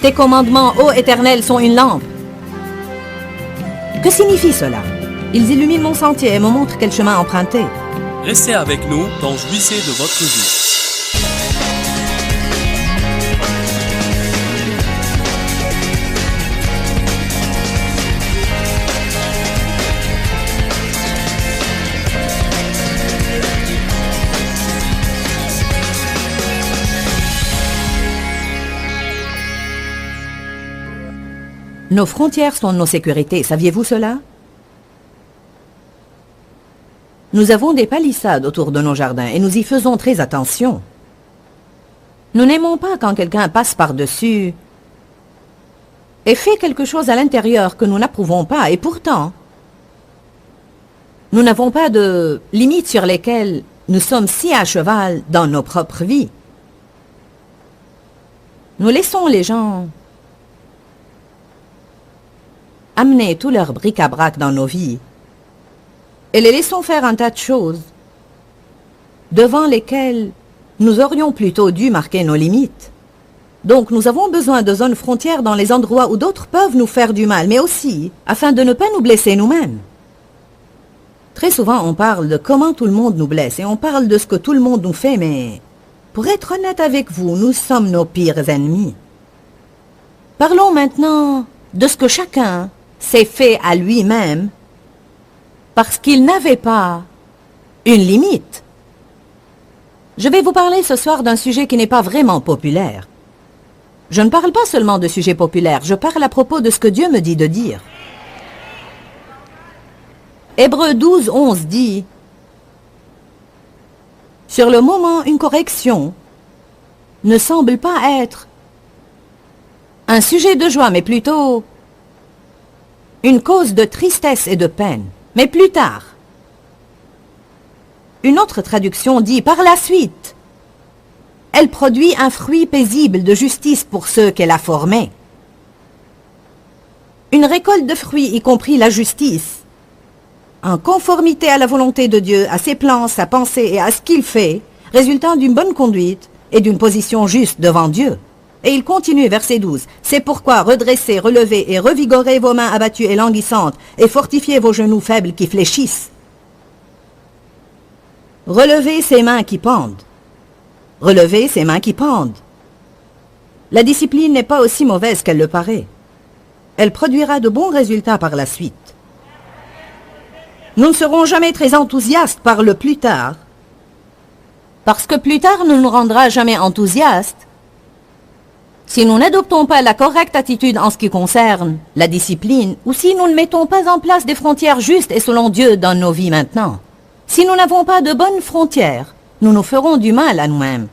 Tes commandements, ô Éternel, sont une lampe. Que signifie cela? Ils illuminent mon sentier et me montrent quel chemin emprunter. Restez avec nous, donc jouissez de votre vie. Nos frontières sont nos sécurités, saviez-vous cela? Nous avons des palissades autour de nos jardins et nous y faisons très attention. Nous n'aimons pas quand quelqu'un passe par-dessus et fait quelque chose à l'intérieur que nous n'approuvons pas, et pourtant, nous n'avons pas de limites sur lesquelles nous sommes si à cheval dans nos propres vies. Nous laissons les gens amener tout leur bric-à-brac dans nos vies et les laissons faire un tas de choses devant lesquelles nous aurions plutôt dû marquer nos limites. Donc nous avons besoin de zones frontières dans les endroits où d'autres peuvent nous faire du mal, mais aussi afin de ne pas nous blesser nous-mêmes. Très souvent on parle de comment tout le monde nous blesse et on parle de ce que tout le monde nous fait, mais pour être honnête avec vous, nous sommes nos pires ennemis. Parlons maintenant de ce que chacun s'est fait à lui-même parce qu'il n'avait pas une limite. Je vais vous parler ce soir d'un sujet qui n'est pas vraiment populaire. Je ne parle pas seulement de sujets populaires, je parle à propos de ce que Dieu me dit de dire. Hébreux 12, 11 dit: sur le moment, une correction ne semble pas être un sujet de joie, mais plutôt une cause de tristesse et de peine. Mais plus tard, une autre traduction dit: par la suite, elle produit un fruit paisible de justice pour ceux qu'elle a formés. Une récolte de fruits, y compris la justice, en conformité à la volonté de Dieu, à ses plans, sa pensée et à ce qu'il fait, résultant d'une bonne conduite et d'une position juste devant Dieu. Et il continue, verset 12. C'est pourquoi redressez, relevez et revigorez vos mains abattues et languissantes, et fortifiez vos genoux faibles qui fléchissent. Relevez ces mains qui pendent. Relevez ces mains qui pendent. La discipline n'est pas aussi mauvaise qu'elle le paraît. Elle produira de bons résultats par la suite. Nous ne serons jamais très enthousiastes par le plus tard, parce que plus tard ne nous rendra jamais enthousiastes si nous n'adoptons pas la correcte attitude en ce qui concerne la discipline, ou si nous ne mettons pas en place des frontières justes et selon Dieu dans nos vies maintenant. Si nous n'avons pas de bonnes frontières, nous nous ferons du mal à nous-mêmes.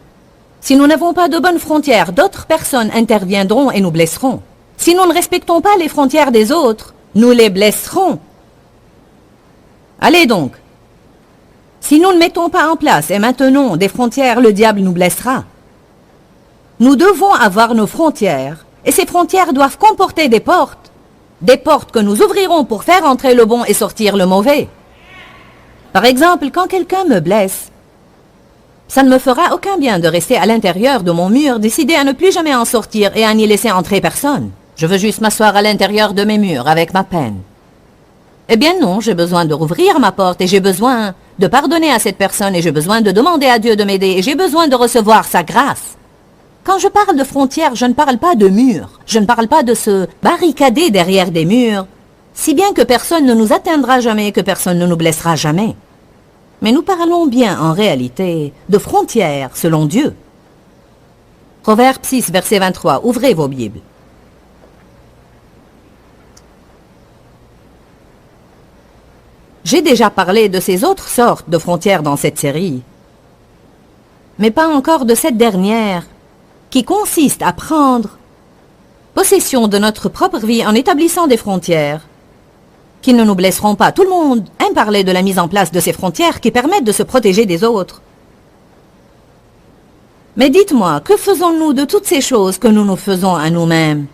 Si nous n'avons pas de bonnes frontières, d'autres personnes interviendront et nous blesseront. Si nous ne respectons pas les frontières des autres, nous les blesserons. Allez donc. Si nous ne mettons pas en place et maintenons des frontières, le diable nous blessera. Nous devons avoir nos frontières, et ces frontières doivent comporter des portes que nous ouvrirons pour faire entrer le bon et sortir le mauvais. Par exemple, quand quelqu'un me blesse, ça ne me fera aucun bien de rester à l'intérieur de mon mur, décider à ne plus jamais en sortir et à n'y laisser entrer personne. Je veux juste m'asseoir à l'intérieur de mes murs avec ma peine. Eh bien non, j'ai besoin de rouvrir ma porte et j'ai besoin de pardonner à cette personne et j'ai besoin de demander à Dieu de m'aider et j'ai besoin de recevoir sa grâce. Quand je parle de frontières, je ne parle pas de murs. Je ne parle pas de se barricader derrière des murs, si bien que personne ne nous atteindra jamais, que personne ne nous blessera jamais. Mais nous parlons bien en réalité de frontières selon Dieu. Proverbe 6, verset 23. Ouvrez vos Bibles. J'ai déjà parlé de ces autres sortes de frontières dans cette série, mais pas encore de cette dernière, qui consiste à prendre possession de notre propre vie en établissant des frontières qui ne nous blesseront pas. Tout le monde aime parler de la mise en place de ces frontières qui permettent de se protéger des autres. Mais dites-moi, que faisons-nous de toutes ces choses que nous nous faisons à nous-mêmes?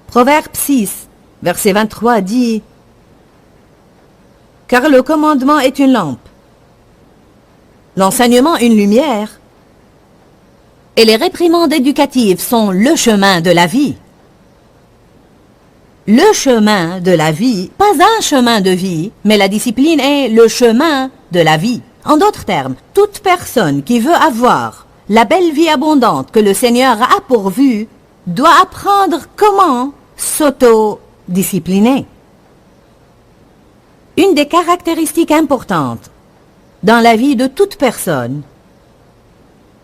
Proverbe 6, verset 23 dit: car le commandement est une lampe, l'enseignement une lumière, Et les réprimandes éducatives sont le chemin de la vie. Le chemin de la vie, pas un chemin de vie, mais la discipline est le chemin de la vie. En d'autres termes, toute personne qui veut avoir la belle vie abondante que le Seigneur a pourvue doit apprendre comment s'auto-discipliner. Une des caractéristiques importantes dans la vie de toute personne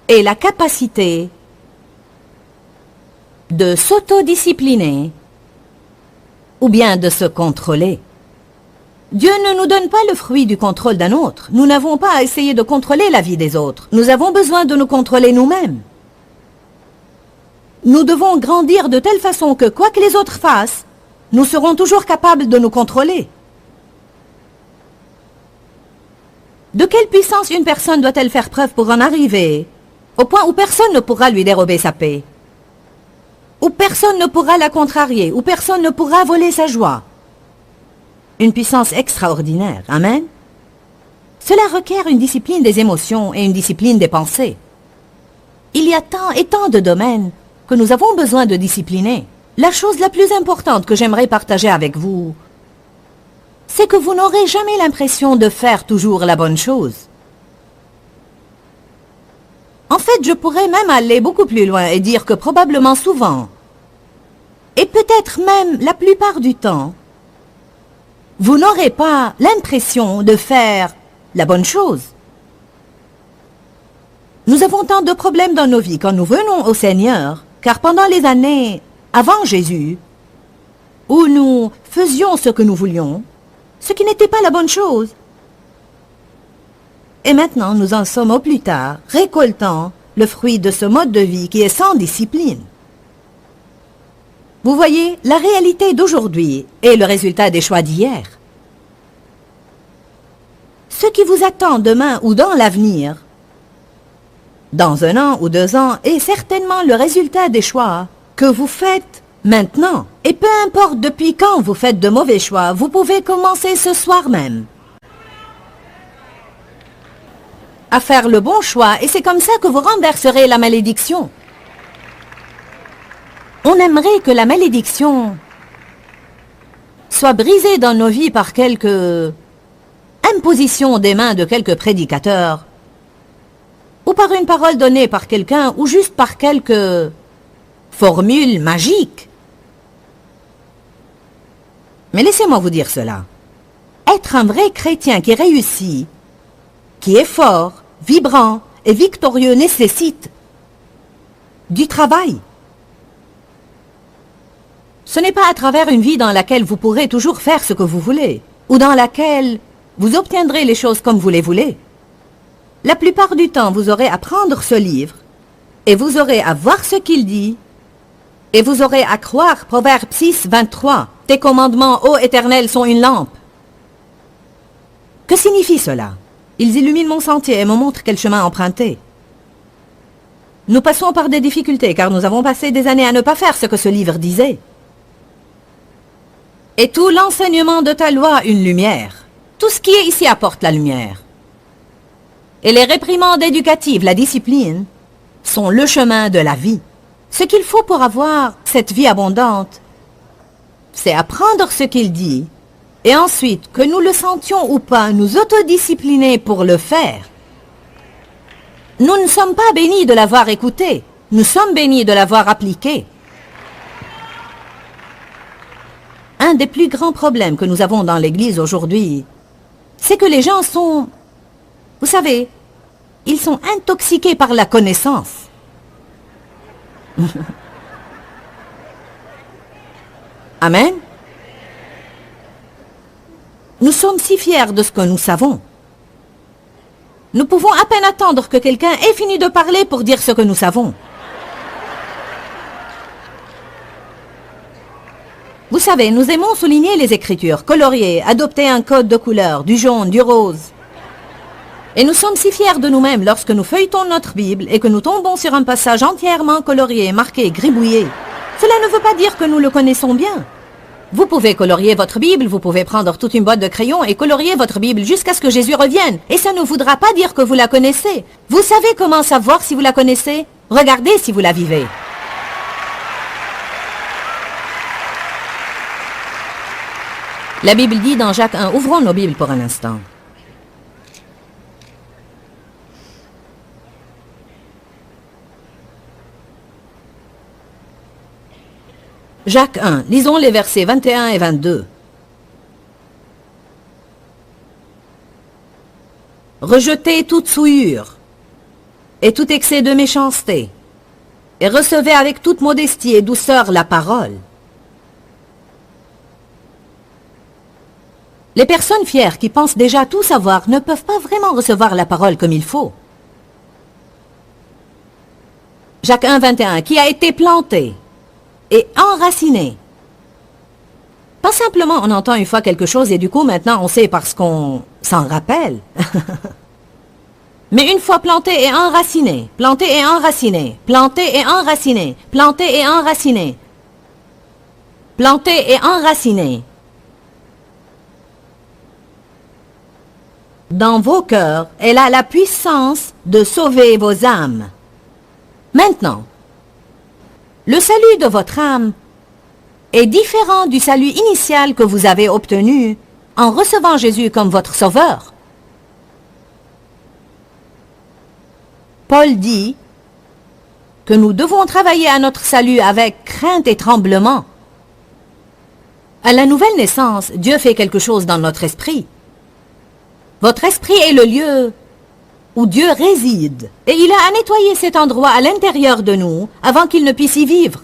est la capacité de s'autodiscipliner ou bien de se contrôler. Dieu ne nous donne pas le fruit du contrôle d'un autre. Nous n'avons pas à essayer de contrôler la vie des autres. Nous avons besoin de nous contrôler nous-mêmes. Nous devons grandir de telle façon que quoi que les autres fassent, nous serons toujours capables de nous contrôler. De quelle puissance une personne doit-elle faire preuve pour en arriver au point où personne ne pourra lui dérober sa paix, où personne ne pourra la contrarier, où personne ne pourra voler sa joie? Une puissance extraordinaire. Amen. Cela requiert une discipline des émotions et une discipline des pensées. Il y a tant et tant de domaines que nous avons besoin de discipliner. La chose la plus importante que j'aimerais partager avec vous, c'est que vous n'aurez jamais l'impression de faire toujours la bonne chose. En fait, je pourrais même aller beaucoup plus loin et dire que probablement souvent, et peut-être même la plupart du temps, vous n'aurez pas l'impression de faire la bonne chose. Nous avons tant de problèmes dans nos vies quand nous venons au Seigneur, car pendant les années avant Jésus, où nous faisions ce que nous voulions, ce qui n'était pas la bonne chose, et maintenant nous en sommes au plus tard, récoltant le fruit de ce mode de vie qui est sans discipline. Vous voyez, la réalité d'aujourd'hui est le résultat des choix d'hier. Ce qui vous attend demain ou dans l'avenir, dans 1 an ou 2 ans, est certainement le résultat des choix que vous faites maintenant. Et peu importe depuis quand vous faites de mauvais choix, vous pouvez commencer ce soir même à faire le bon choix, et c'est comme ça que vous renverserez la malédiction. On aimerait que la malédiction soit brisée dans nos vies par quelques impositions des mains de quelques prédicateurs, ou par une parole donnée par quelqu'un, ou juste par quelques formules magiques. Mais laissez-moi vous dire cela. Être un vrai chrétien qui réussit, qui est fort, vibrant et victorieux nécessite du travail. Ce n'est pas à travers une vie dans laquelle vous pourrez toujours faire ce que vous voulez, ou dans laquelle vous obtiendrez les choses comme vous les voulez. La plupart du temps, vous aurez à prendre ce livre, et vous aurez à voir ce qu'il dit, et vous aurez à croire Proverbe 6, 23. Tes commandements, ô Éternel, sont une lampe. Que signifie cela? Ils illuminent mon sentier et me montrent quel chemin emprunter. Nous passons par des difficultés car nous avons passé des années à ne pas faire ce que ce livre disait. Et tout l'enseignement de ta loi, une lumière. Tout ce qui est ici apporte la lumière. Et les réprimandes éducatives, la discipline, sont le chemin de la vie. Ce qu'il faut pour avoir cette vie abondante, c'est apprendre ce qu'il dit, et ensuite, que nous le sentions ou pas, nous autodiscipliner pour le faire. Nous ne sommes pas bénis de l'avoir écouté, nous sommes bénis de l'avoir appliqué. Un des plus grands problèmes que nous avons dans l'Église aujourd'hui, c'est que les gens sont, vous savez, ils sont intoxiqués par la connaissance. Amen. Nous sommes si fiers de ce que nous savons. Nous pouvons à peine attendre que quelqu'un ait fini de parler pour dire ce que nous savons. Vous savez, nous aimons souligner les Écritures, colorier, adopter un code de couleur, du jaune, du rose. Et nous sommes si fiers de nous-mêmes lorsque nous feuilletons notre Bible et que nous tombons sur un passage entièrement colorié, marqué, gribouillé. Cela ne veut pas dire que nous le connaissons bien. Vous pouvez colorier votre Bible, vous pouvez prendre toute une boîte de crayons et colorier votre Bible jusqu'à ce que Jésus revienne. Et ça ne voudra pas dire que vous la connaissez. Vous savez comment savoir si vous la connaissez? Regardez si vous la vivez. La Bible dit dans Jacques 1, ouvrons nos Bibles pour un instant. Jacques 1, lisons les versets 21 et 22. Rejetez toute souillure et tout excès de méchanceté, et recevez avec toute modestie et douceur la parole. Les personnes fières qui pensent déjà tout savoir ne peuvent pas vraiment recevoir la parole comme il faut. Jacques 1, 21, qui a été planté et enraciné. Pas simplement on entend une fois quelque chose et du coup maintenant on sait parce qu'on s'en rappelle. Mais une fois planté et enraciné, planté et enraciné, planté et enraciné, planté et enraciné, planté et enraciné. Dans vos cœurs, elle a la puissance de sauver vos âmes. Maintenant, le salut de votre âme est différent du salut initial que vous avez obtenu en recevant Jésus comme votre sauveur. Paul dit que nous devons travailler à notre salut avec crainte et tremblement. À la nouvelle naissance, Dieu fait quelque chose dans notre esprit. Votre esprit est le lieu où Dieu réside, et il a à nettoyer cet endroit à l'intérieur de nous avant qu'il ne puisse y vivre.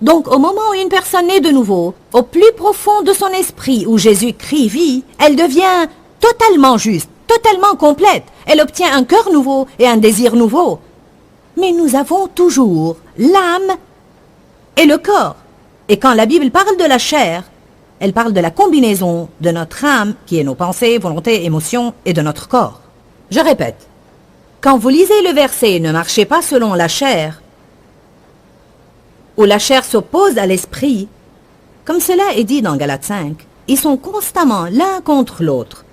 Donc, au moment où une personne naît de nouveau, au plus profond de son esprit où Jésus-Christ vit, elle devient totalement juste, totalement complète. Elle obtient un cœur nouveau et un désir nouveau. Mais nous avons toujours l'âme et le corps. Et quand la Bible parle de la chair, elle parle de la combinaison de notre âme, qui est nos pensées, volontés, émotions, et de notre corps. Je répète, quand vous lisez le verset « Ne marchez pas selon la chair », où la chair s'oppose à l'esprit, comme cela est dit dans Galates 5, ils sont constamment l'un contre l'autre,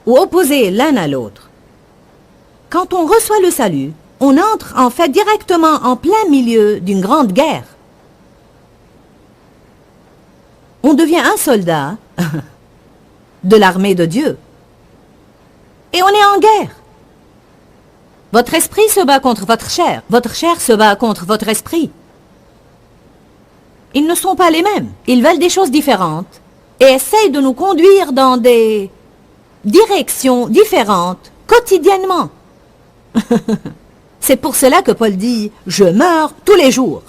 ou opposés l'un à l'autre. Quand on reçoit le salut, on entre en fait directement en plein milieu d'une grande guerre. On devient un soldat de l'armée de Dieu. Et on est en guerre. Votre esprit se bat contre votre chair se bat contre votre esprit. Ils ne sont pas les mêmes. Ils veulent des choses différentes et essayent de nous conduire dans des directions différentes quotidiennement. C'est pour cela que Paul dit « Je meurs tous les jours ».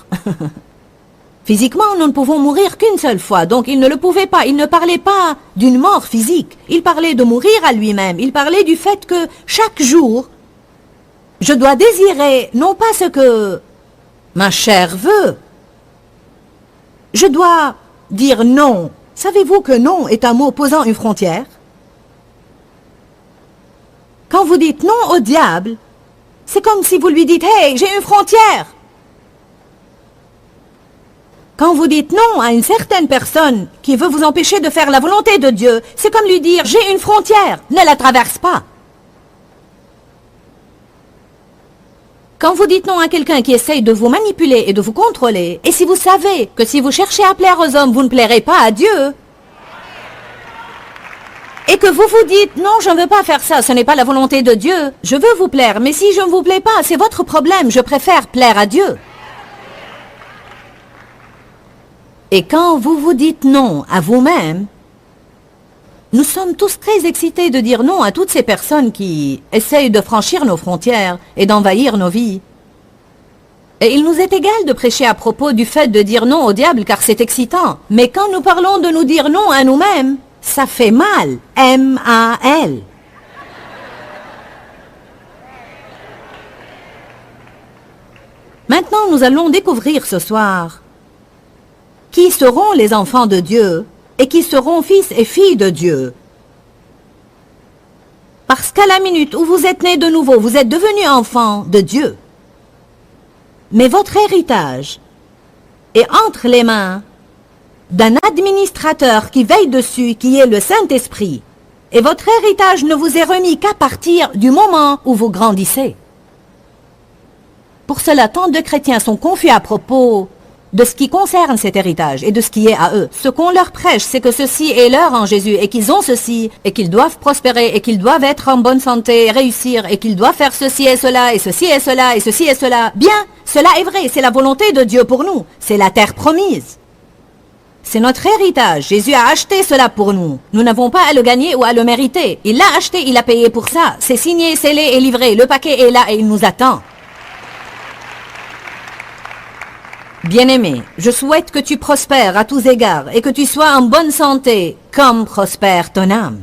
Physiquement, nous ne pouvons mourir qu'une seule fois, donc il ne le pouvait pas. Il ne parlait pas d'une mort physique. Il parlait de mourir à lui-même. Il parlait du fait que chaque jour, je dois désirer non pas ce que ma chair veut. Je dois dire non. Savez-vous que non est un mot posant une frontière? Quand vous dites non au diable, c'est comme si vous lui dites « Hey, j'ai une frontière !» Quand vous dites non à une certaine personne qui veut vous empêcher de faire la volonté de Dieu, c'est comme lui dire « J'ai une frontière, ne la traverse pas !» Quand vous dites non à quelqu'un qui essaye de vous manipuler et de vous contrôler, et si vous savez que si vous cherchez à plaire aux hommes, vous ne plairez pas à Dieu, et que vous vous dites « Non, je ne veux pas faire ça, ce n'est pas la volonté de Dieu, je veux vous plaire, mais si je ne vous plais pas, c'est votre problème, je préfère plaire à Dieu. » Et quand vous vous dites non à vous-même, nous sommes tous très excités de dire non à toutes ces personnes qui essayent de franchir nos frontières et d'envahir nos vies. Et il nous est égal de prêcher à propos du fait de dire non au diable car c'est excitant. Mais quand nous parlons de nous dire non à nous-mêmes, ça fait mal. M-A-L. Maintenant, nous allons découvrir ce soir qui seront les enfants de Dieu et qui seront fils et filles de Dieu. Parce qu'à la minute où vous êtes nés de nouveau, vous êtes devenus enfants de Dieu. Mais votre héritage est entre les mains d'un administrateur qui veille dessus, qui est le Saint-Esprit. Et votre héritage ne vous est remis qu'à partir du moment où vous grandissez. Pour cela, tant de chrétiens sont confus à propos de ce qui concerne cet héritage et de ce qui est à eux. Ce qu'on leur prêche, c'est que ceci est leur en Jésus et qu'ils ont ceci et qu'ils doivent prospérer et qu'ils doivent être en bonne santé et réussir et qu'ils doivent faire ceci et cela et ceci et cela et ceci et cela. Bien, cela est vrai, c'est la volonté de Dieu pour nous. C'est la terre promise. C'est notre héritage. Jésus a acheté cela pour nous. Nous n'avons pas à le gagner ou à le mériter. Il l'a acheté, il a payé pour ça. C'est signé, scellé et livré. Le paquet est là et il nous attend. Bien-aimé, je souhaite que tu prospères à tous égards et que tu sois en bonne santé, comme prospère ton âme.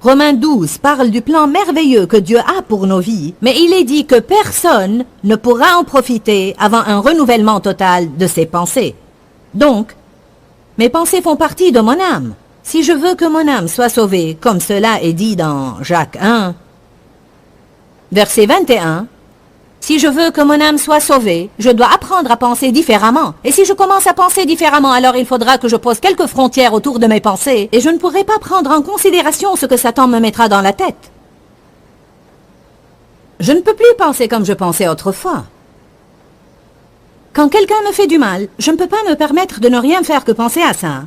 Romains 12 parle du plan merveilleux que Dieu a pour nos vies, mais il est dit que personne ne pourra en profiter avant un renouvellement total de ses pensées. Donc, mes pensées font partie de mon âme. Si je veux que mon âme soit sauvée, comme cela est dit dans Jacques 1, verset 21, si je veux que mon âme soit sauvée, je dois apprendre à penser différemment. Et si je commence à penser différemment, alors il faudra que je pose quelques frontières autour de mes pensées, et je ne pourrai pas prendre en considération ce que Satan me mettra dans la tête. Je ne peux plus penser comme je pensais autrefois. Quand quelqu'un me fait du mal, je ne peux pas me permettre de ne rien faire que penser à ça.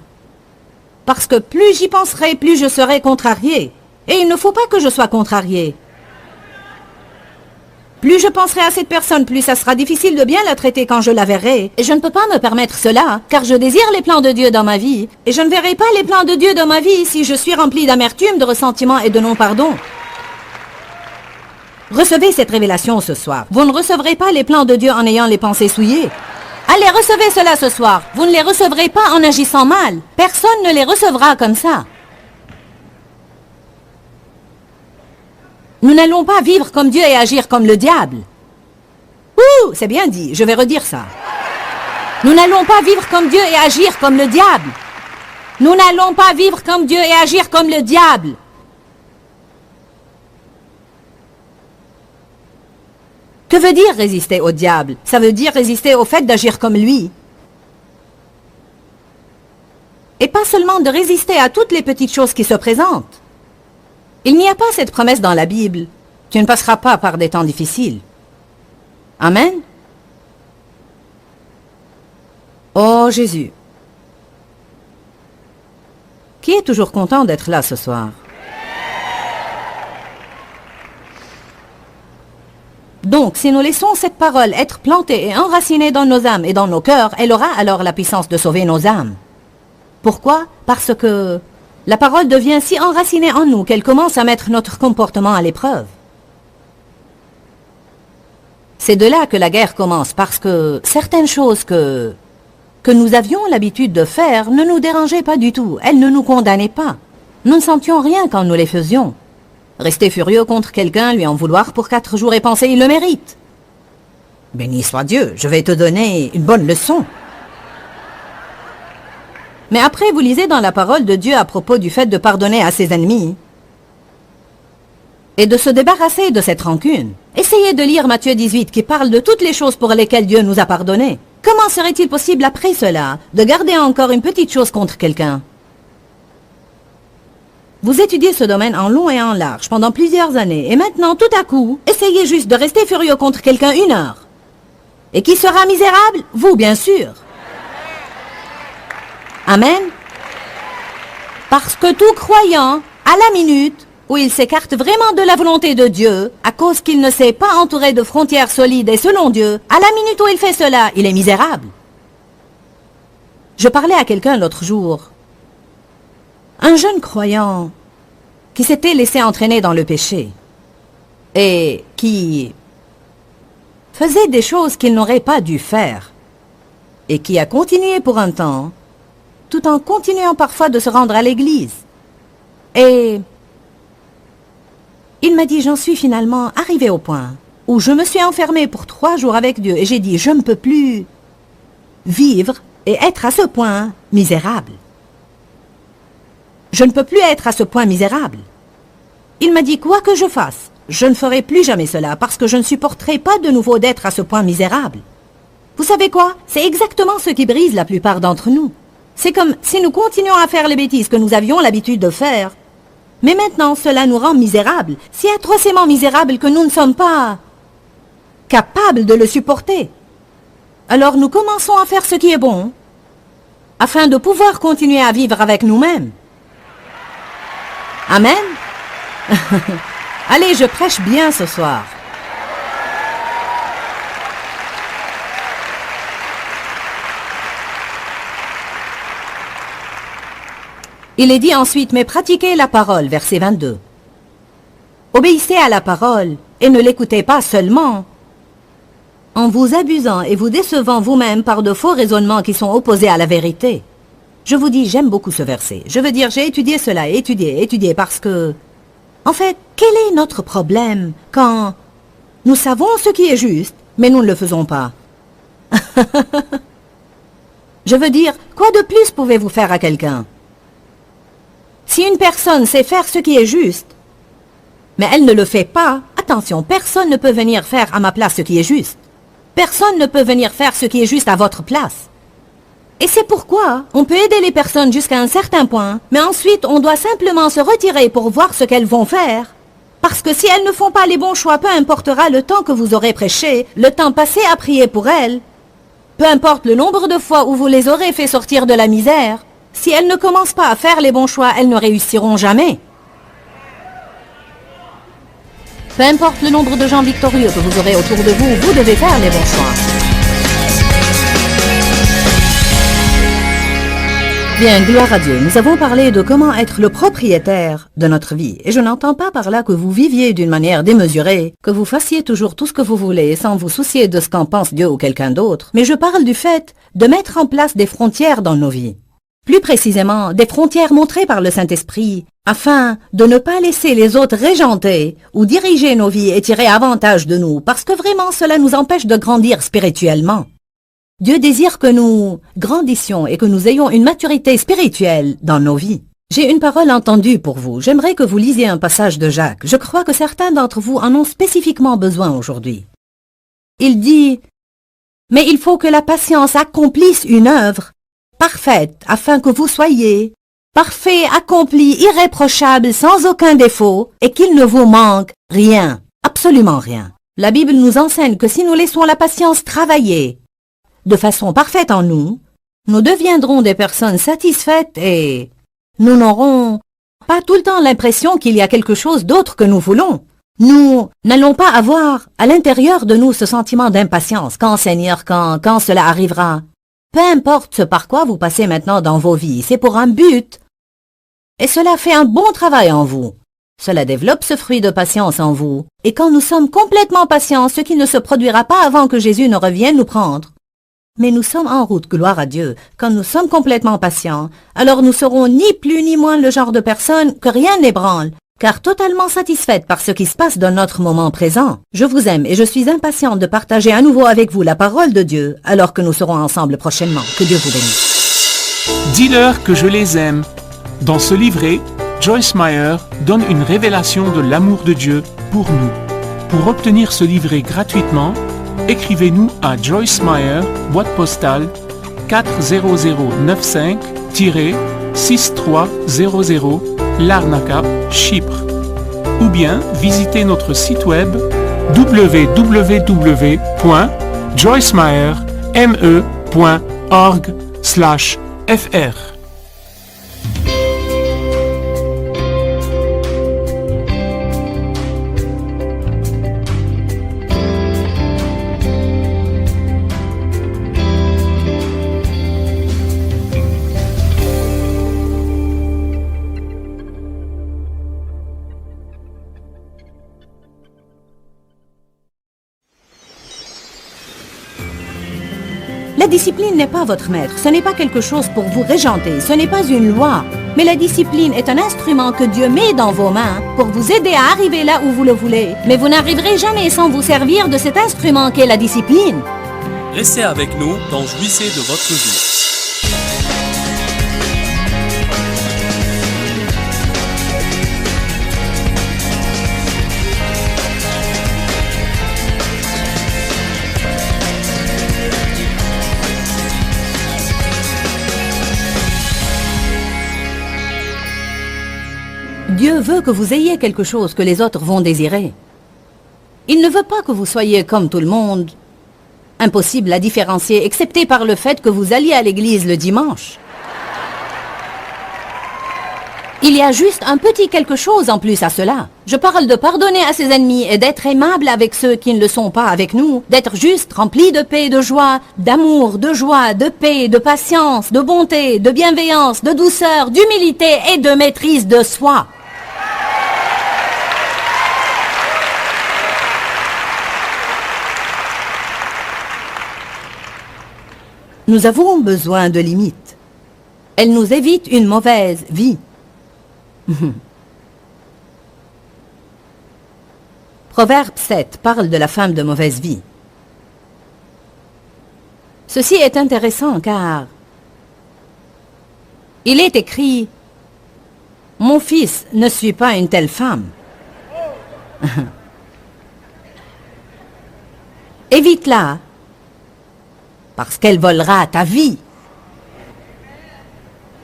Parce que plus j'y penserai, plus je serai contrarié. Et il ne faut pas que je sois contrarié. Plus je penserai à cette personne, plus ça sera difficile de bien la traiter quand je la verrai. Et je ne peux pas me permettre cela, car je désire les plans de Dieu dans ma vie. Et je ne verrai pas les plans de Dieu dans ma vie si je suis rempli d'amertume, de ressentiment et de non-pardon. Recevez cette révélation ce soir. Vous ne recevrez pas les plans de Dieu en ayant les pensées souillées. Allez, recevez cela ce soir. Vous ne les recevrez pas en agissant mal. Personne ne les recevra comme ça. Nous n'allons pas vivre comme Dieu et agir comme le diable. Ouh, c'est bien dit, je vais redire ça. Nous n'allons pas vivre comme Dieu et agir comme le diable. Nous n'allons pas vivre comme Dieu et agir comme le diable. Que veut dire résister au diable? Ça veut dire résister au fait d'agir comme lui. Et pas seulement de résister à toutes les petites choses qui se présentent. Il n'y a pas cette promesse dans la Bible. Tu ne passeras pas par des temps difficiles. Amen. Oh Jésus. Qui est toujours content d'être là ce soir? Donc, si nous laissons cette parole être plantée et enracinée dans nos âmes et dans nos cœurs, elle aura alors la puissance de sauver nos âmes. Pourquoi? Parce que la parole devient si enracinée en nous qu'elle commence à mettre notre comportement à l'épreuve. C'est de là que la guerre commence, parce que certaines choses que nous avions l'habitude de faire ne nous dérangeaient pas du tout. Elles ne nous condamnaient pas. Nous ne sentions rien quand nous les faisions. Rester furieux contre quelqu'un, lui en vouloir pour 4 jours et penser il le mérite. Béni soit Dieu, je vais te donner une bonne leçon. Mais après, vous lisez dans la parole de Dieu à propos du fait de pardonner à ses ennemis et de se débarrasser de cette rancune. Essayez de lire Matthieu 18 qui parle de toutes les choses pour lesquelles Dieu nous a pardonné. Comment serait-il possible après cela de garder encore une petite chose contre quelqu'un? Vous étudiez ce domaine en long et en large pendant plusieurs années et maintenant, tout à coup, essayez juste de rester furieux contre quelqu'un 1 heure. Et qui sera misérable? Vous, bien sûr. Amen. Parce que tout croyant, à la minute où il s'écarte vraiment de la volonté de Dieu, à cause qu'il ne s'est pas entouré de frontières solides et selon Dieu, à la minute où il fait cela, il est misérable. Je parlais à quelqu'un l'autre jour, un jeune croyant qui s'était laissé entraîner dans le péché et qui faisait des choses qu'il n'aurait pas dû faire et qui a continué pour un temps, tout en continuant parfois de se rendre à l'église. Et il m'a dit, j'en suis finalement arrivé au point où je me suis enfermé pour 3 jours avec Dieu et j'ai dit, je ne peux plus vivre et être à ce point misérable. Je ne peux plus être à ce point misérable. Il m'a dit, quoi que je fasse, je ne ferai plus jamais cela parce que je ne supporterai pas de nouveau d'être à ce point misérable. Vous savez quoi? C'est exactement ce qui brise la plupart d'entre nous. C'est comme si nous continuons à faire les bêtises que nous avions l'habitude de faire. Mais maintenant, cela nous rend misérables, si atrocement misérables que nous ne sommes pas capables de le supporter. Alors nous commençons à faire ce qui est bon, afin de pouvoir continuer à vivre avec nous-mêmes. Amen. Allez, je prêche bien ce soir. Il est dit ensuite, mais pratiquez la parole, verset 22. Obéissez à la parole et ne l'écoutez pas seulement en vous abusant et vous décevant vous-même par de faux raisonnements qui sont opposés à la vérité. Je vous dis, j'aime beaucoup ce verset. Je veux dire, j'ai étudié cela, étudié, parce que... En fait, quel est notre problème quand nous savons ce qui est juste, mais nous ne le faisons pas? Je veux dire, quoi de plus pouvez-vous faire à quelqu'un? Si une personne sait faire ce qui est juste, mais elle ne le fait pas, attention, personne ne peut venir faire à ma place ce qui est juste. Personne ne peut venir faire ce qui est juste à votre place. Et c'est pourquoi on peut aider les personnes jusqu'à un certain point, mais ensuite on doit simplement se retirer pour voir ce qu'elles vont faire. Parce que si elles ne font pas les bons choix, peu importera le temps que vous aurez prêché, le temps passé à prier pour elles, peu importe le nombre de fois où vous les aurez fait sortir de la misère, si elles ne commencent pas à faire les bons choix, elles ne réussiront jamais. Peu importe le nombre de gens victorieux que vous aurez autour de vous, vous devez faire les bons choix. Bien, gloire à Dieu, nous avons parlé de comment être le propriétaire de notre vie. Et je n'entends pas par là que vous viviez d'une manière démesurée, que vous fassiez toujours tout ce que vous voulez sans vous soucier de ce qu'en pense Dieu ou quelqu'un d'autre. Mais je parle du fait de mettre en place des frontières dans nos vies. Plus précisément, des frontières montrées par le Saint-Esprit, afin de ne pas laisser les autres régenter ou diriger nos vies et tirer avantage de nous, parce que vraiment cela nous empêche de grandir spirituellement. Dieu désire que nous grandissions et que nous ayons une maturité spirituelle dans nos vies. J'ai une parole entendue pour vous. J'aimerais que vous lisiez un passage de Jacques. Je crois que certains d'entre vous en ont spécifiquement besoin aujourd'hui. Il dit, « Mais il faut que la patience accomplisse une œuvre parfaite, afin que vous soyez parfait, accompli, irréprochable, sans aucun défaut, et qu'il ne vous manque rien, absolument rien. » La Bible nous enseigne que si nous laissons la patience travailler de façon parfaite en nous, nous deviendrons des personnes satisfaites et nous n'aurons pas tout le temps l'impression qu'il y a quelque chose d'autre que nous voulons. Nous n'allons pas avoir à l'intérieur de nous ce sentiment d'impatience. Quand, Seigneur, quand cela arrivera? Peu importe ce par quoi vous passez maintenant dans vos vies, c'est pour un but. Et cela fait un bon travail en vous. Cela développe ce fruit de patience en vous. Et quand nous sommes complètement patients, ce qui ne se produira pas avant que Jésus ne revienne nous prendre. Mais nous sommes en route, gloire à Dieu. Quand nous sommes complètement patients, alors nous serons ni plus ni moins le genre de personne que rien n'ébranle, car totalement satisfaite par ce qui se passe dans notre moment présent. Je vous aime et je suis impatiente de partager à nouveau avec vous la parole de Dieu, alors que nous serons ensemble prochainement. Que Dieu vous bénisse. Dis-leur que je les aime. Dans ce livret, Joyce Meyer donne une révélation de l'amour de Dieu pour nous. Pour obtenir ce livret gratuitement, écrivez-nous à Joyce Meyer, boîte postale 40095-6300, Larnaca, Chypre. Ou bien visitez notre site web www.joycemeyer.org/fr. La discipline n'est pas votre maître, ce n'est pas quelque chose pour vous régenter, ce n'est pas une loi. Mais la discipline est un instrument que Dieu met dans vos mains pour vous aider à arriver là où vous le voulez. Mais vous n'arriverez jamais sans vous servir de cet instrument qu'est la discipline. Restez avec nous dans Jouissez de votre vie. Dieu veut que vous ayez quelque chose que les autres vont désirer. Il ne veut pas que vous soyez comme tout le monde. Impossible à différencier, excepté par le fait que vous alliez à l'église le dimanche. Il y a juste un petit quelque chose en plus à cela. Je parle de pardonner à ses ennemis et d'être aimable avec ceux qui ne le sont pas avec nous, d'être juste rempli de paix et de joie, d'amour, de joie, de paix, de patience, de bonté, de bienveillance, de douceur, d'humilité et de maîtrise de soi. Nous avons besoin de limites. Elles nous évitent une mauvaise vie. Proverbe 7 parle de la femme de mauvaise vie. Ceci est intéressant car il est écrit « Mon fils, ne suis pas une telle femme. » Évite-la parce qu'elle volera ta vie.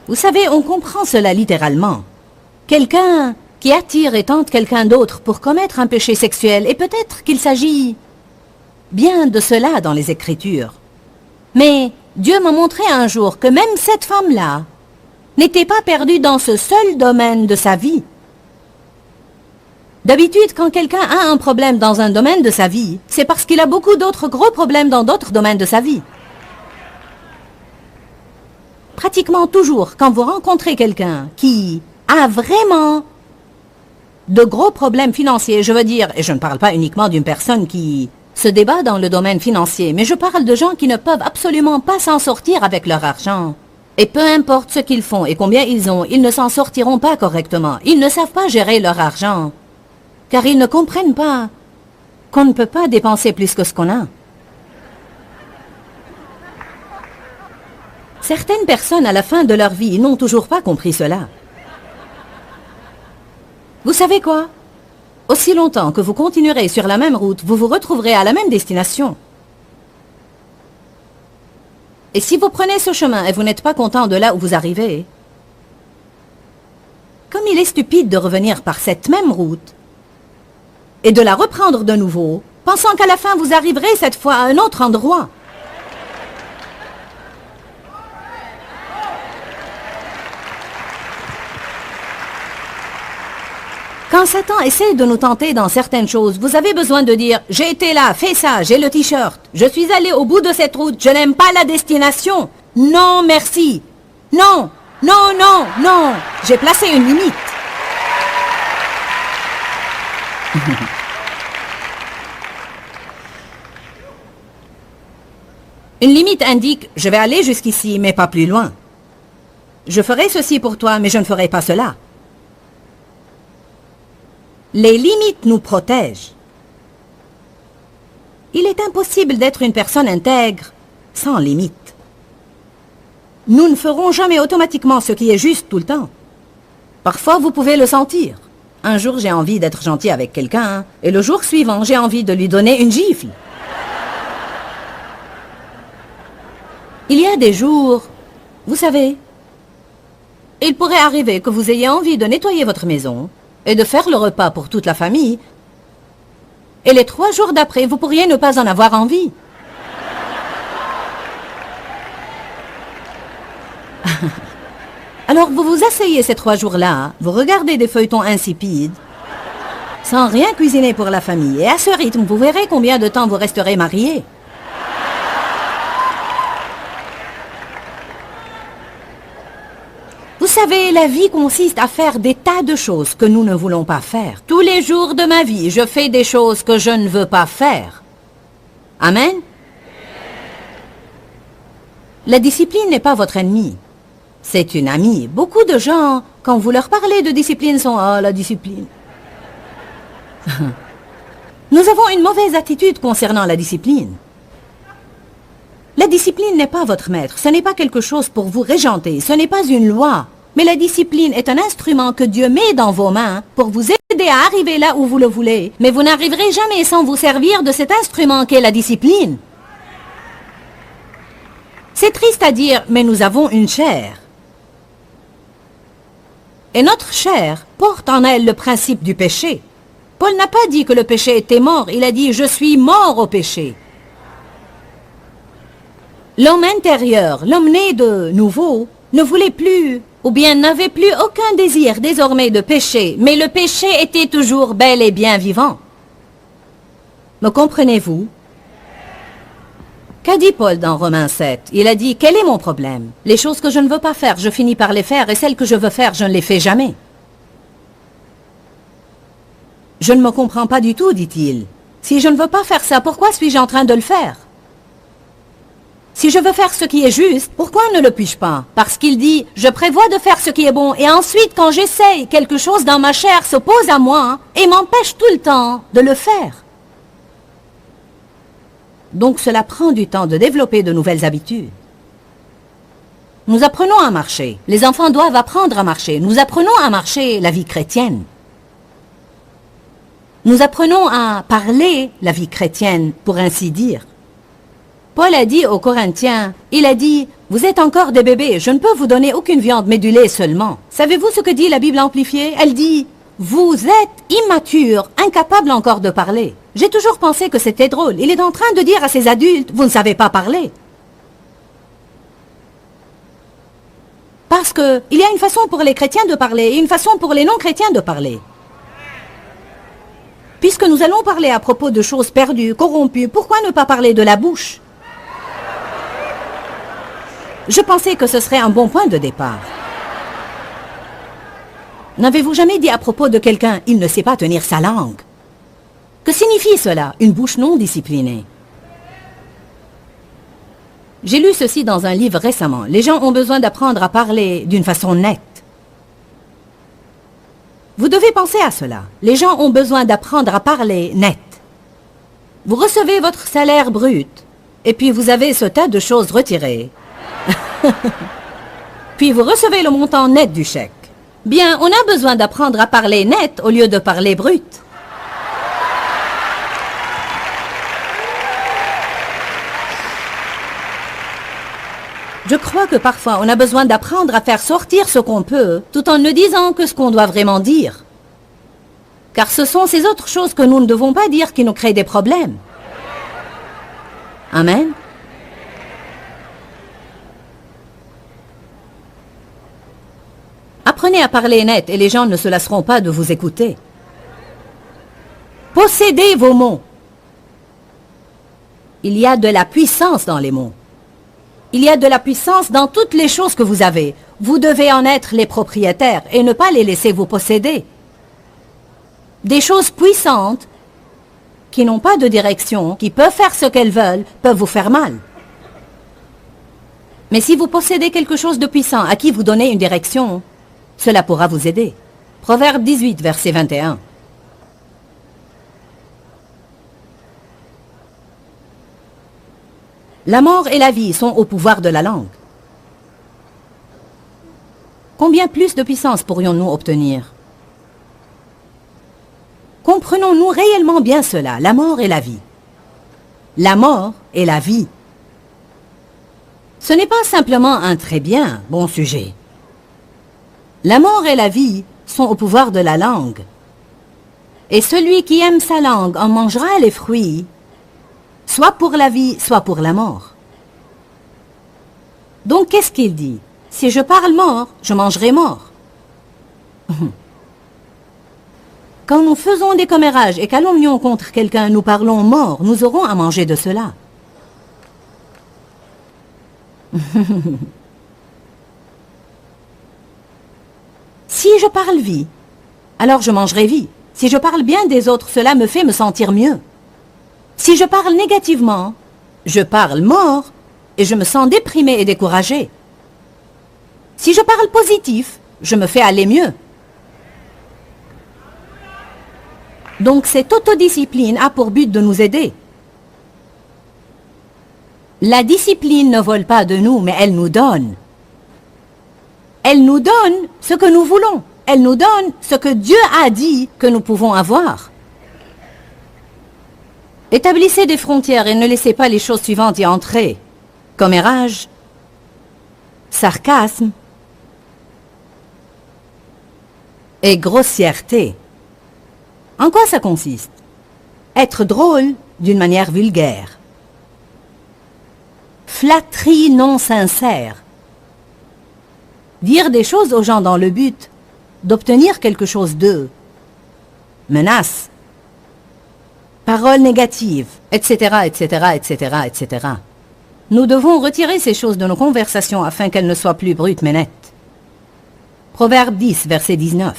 Vous savez, on comprend cela littéralement. Quelqu'un qui attire et tente quelqu'un d'autre pour commettre un péché sexuel, et peut-être qu'il s'agit bien de cela dans les Écritures. Mais Dieu m'a montré un jour que même cette femme-là n'était pas perdue dans ce seul domaine de sa vie. D'habitude, quand quelqu'un a un problème dans un domaine de sa vie, c'est parce qu'il a beaucoup d'autres gros problèmes dans d'autres domaines de sa vie. Pratiquement toujours, quand vous rencontrez quelqu'un qui a vraiment de gros problèmes financiers, je veux dire, et je ne parle pas uniquement d'une personne qui se débat dans le domaine financier, mais je parle de gens qui ne peuvent absolument pas s'en sortir avec leur argent. Et peu importe ce qu'ils font et combien ils ont, ils ne s'en sortiront pas correctement. Ils ne savent pas gérer leur argent, car ils ne comprennent pas qu'on ne peut pas dépenser plus que ce qu'on a. Certaines personnes, à la fin de leur vie, n'ont toujours pas compris cela. Vous savez quoi? Aussi longtemps que vous continuerez sur la même route, vous vous retrouverez à la même destination. Et si vous prenez ce chemin et vous n'êtes pas content de là où vous arrivez, comme il est stupide de revenir par cette même route et de la reprendre de nouveau, pensant qu'à la fin vous arriverez cette fois à un autre endroit. Quand Satan essaie de nous tenter dans certaines choses, vous avez besoin de dire « J'ai été là, fais ça, j'ai le t-shirt. Je suis allé au bout de cette route, je n'aime pas la destination. Non, merci. Non, non, non, non. J'ai placé une limite. » Une limite indique « Je vais aller jusqu'ici, mais pas plus loin. Je ferai ceci pour toi, mais je ne ferai pas cela. » Les limites nous protègent. Il est impossible d'être une personne intègre sans limites. Nous ne ferons jamais automatiquement ce qui est juste tout le temps. Parfois, vous pouvez le sentir. Un jour, j'ai envie d'être gentil avec quelqu'un, et le jour suivant, j'ai envie de lui donner une gifle. Il y a des jours, vous savez, il pourrait arriver que vous ayez envie de nettoyer votre maison et de faire le repas pour toute la famille, et les 3 jours d'après, vous pourriez ne pas en avoir envie. Alors vous vous asseyez ces 3 jours-là, vous regardez des feuilletons insipides, sans rien cuisiner pour la famille, et à ce rythme, vous verrez combien de temps vous resterez mariés. Vous savez, la vie consiste à faire des tas de choses que nous ne voulons pas faire. Tous les jours de ma vie, je fais des choses que je ne veux pas faire. Amen? La discipline n'est pas votre ennemi. C'est une amie. Beaucoup de gens, quand vous leur parlez de discipline, sont « Ah, la discipline ». Nous avons une mauvaise attitude concernant la discipline. La discipline n'est pas votre maître. Ce n'est pas quelque chose pour vous régenter. Ce n'est pas une loi. Mais la discipline est un instrument que Dieu met dans vos mains pour vous aider à arriver là où vous le voulez. Mais vous n'arriverez jamais sans vous servir de cet instrument qu'est la discipline. C'est triste à dire, mais nous avons une chair. Et notre chair porte en elle le principe du péché. Paul n'a pas dit que le péché était mort, il a dit « Je suis mort au péché ». L'homme intérieur, l'homme né de nouveau, ne voulait plus, ou bien n'avait plus aucun désir désormais de péché, mais le péché était toujours bel et bien vivant. Me comprenez-vous? Qu'a dit Paul dans Romains 7? Il a dit « Quel est mon problème? Les choses que je ne veux pas faire, je finis par les faire, et celles que je veux faire, je ne les fais jamais. » Je ne me comprends pas du tout, dit-il. Si je ne veux pas faire ça, pourquoi suis-je en train de le faire? Si je veux faire ce qui est juste, pourquoi ne le puis-je pas? Parce qu'il dit, je prévois de faire ce qui est bon, et ensuite, quand j'essaye, quelque chose dans ma chair s'oppose à moi, et m'empêche tout le temps de le faire. Donc cela prend du temps de développer de nouvelles habitudes. Nous apprenons à marcher. Les enfants doivent apprendre à marcher. Nous apprenons à marcher la vie chrétienne. Nous apprenons à parler la vie chrétienne, pour ainsi dire. Paul a dit aux Corinthiens, il a dit, « Vous êtes encore des bébés, je ne peux vous donner aucune viande, mais du lait seulement. » Savez-vous ce que dit la Bible amplifiée? Elle dit, « Vous êtes immatures, incapables encore de parler. » J'ai toujours pensé que c'était drôle. Il est en train de dire à ces adultes, « Vous ne savez pas parler. » Parce qu'il y a une façon pour les chrétiens de parler et une façon pour les non-chrétiens de parler. Puisque nous allons parler à propos de choses perdues, corrompues, pourquoi ne pas parler de la bouche? Je pensais que ce serait un bon point de départ. N'avez-vous jamais dit à propos de quelqu'un, il ne sait pas tenir sa langue? Que signifie cela, une bouche non disciplinée? J'ai lu ceci dans un livre récemment. Les gens ont besoin d'apprendre à parler d'une façon nette. Vous devez penser à cela. Les gens ont besoin d'apprendre à parler net. Vous recevez votre salaire brut, et puis vous avez ce tas de choses retirées. Puis vous recevez le montant net du chèque. Bien, on a besoin d'apprendre à parler net au lieu de parler brut. Je crois que parfois on a besoin d'apprendre à faire sortir ce qu'on peut, tout en ne disant que ce qu'on doit vraiment dire. Car ce sont ces autres choses que nous ne devons pas dire qui nous créent des problèmes. Amen. Apprenez à parler net et les gens ne se lasseront pas de vous écouter. Possédez vos mots. Il y a de la puissance dans les mots. Il y a de la puissance dans toutes les choses que vous avez. Vous devez en être les propriétaires et ne pas les laisser vous posséder. Des choses puissantes qui n'ont pas de direction, qui peuvent faire ce qu'elles veulent, peuvent vous faire mal. Mais si vous possédez quelque chose de puissant à qui vous donnez une direction, cela pourra vous aider. Proverbe 18, verset 21. La mort et la vie sont au pouvoir de la langue. Combien plus de puissance pourrions-nous obtenir? Comprenons-nous réellement bien cela, la mort et la vie? La mort et la vie. Ce n'est pas simplement un très bien bon sujet. La mort et la vie sont au pouvoir de la langue. Et celui qui aime sa langue en mangera les fruits, soit pour la vie, soit pour la mort. Donc, qu'est-ce qu'il dit? Si je parle mort, je mangerai mort. Quand nous faisons des commérages et calomnions contre quelqu'un, nous parlons mort, nous aurons à manger de cela. Si je parle vie, alors je mangerai vie. Si je parle bien des autres, cela me fait me sentir mieux. Si je parle négativement, je parle mort et je me sens déprimé et découragé. Si je parle positif, je me fais aller mieux. Donc cette autodiscipline a pour but de nous aider. La discipline ne vole pas de nous, mais elle nous donne. Elle nous donne ce que nous voulons. Elle nous donne ce que Dieu a dit que nous pouvons avoir. Établissez des frontières et ne laissez pas les choses suivantes y entrer. Commérage, sarcasme et grossièreté. En quoi ça consiste? Être drôle d'une manière vulgaire. Flatterie non sincère. Dire des choses aux gens dans le but d'obtenir quelque chose d'eux. Menaces. Paroles négatives, etc., etc., etc., etc. Nous devons retirer ces choses de nos conversations afin qu'elles ne soient plus brutes mais nettes. Proverbe 10, verset 19.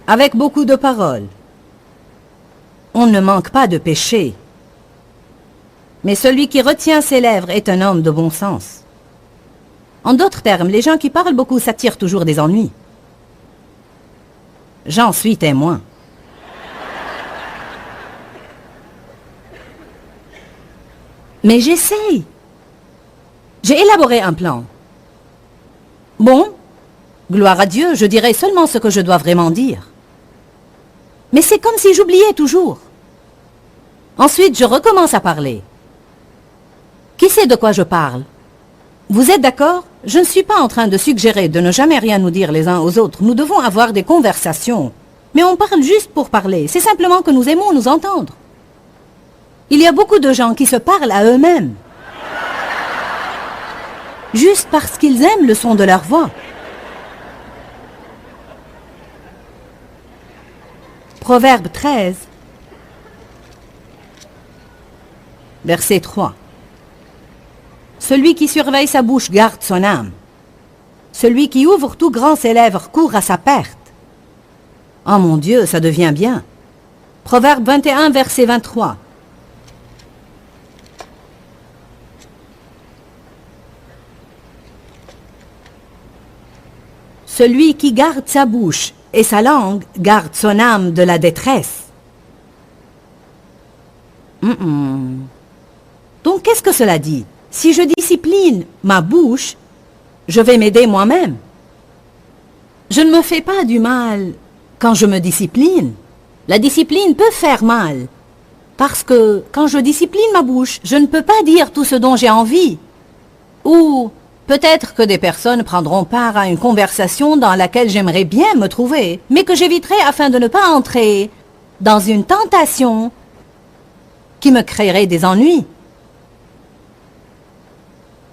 Avec beaucoup de paroles, on ne manque pas de péché. Mais celui qui retient ses lèvres est un homme de bon sens. En d'autres termes, les gens qui parlent beaucoup s'attirent toujours des ennuis. J'en suis témoin. Mais j'essaye. J'ai élaboré un plan. Bon, gloire à Dieu, je dirai seulement ce que je dois vraiment dire. Mais c'est comme si j'oubliais toujours. Ensuite, je recommence à parler. Qui sait de quoi je parle? Vous êtes d'accord? Je ne suis pas en train de suggérer de ne jamais rien nous dire les uns aux autres. Nous devons avoir des conversations. Mais on parle juste pour parler. C'est simplement que nous aimons nous entendre. Il y a beaucoup de gens qui se parlent à eux-mêmes. Juste parce qu'ils aiment le son de leur voix. Proverbe 13, verset 3. Celui qui surveille sa bouche garde son âme. Celui qui ouvre tout grand ses lèvres court à sa perte. Oh mon Dieu, ça devient bien. Proverbe 21, verset 23. Celui qui garde sa bouche et sa langue garde son âme de la détresse. Donc qu'est-ce que cela dit? Si je discipline ma bouche, je vais m'aider moi-même. Je ne me fais pas du mal quand je me discipline. La discipline peut faire mal. Parce que quand je discipline ma bouche, je ne peux pas dire tout ce dont j'ai envie. Ou peut-être que des personnes prendront part à une conversation dans laquelle j'aimerais bien me trouver, mais que j'éviterai afin de ne pas entrer dans une tentation qui me créerait des ennuis.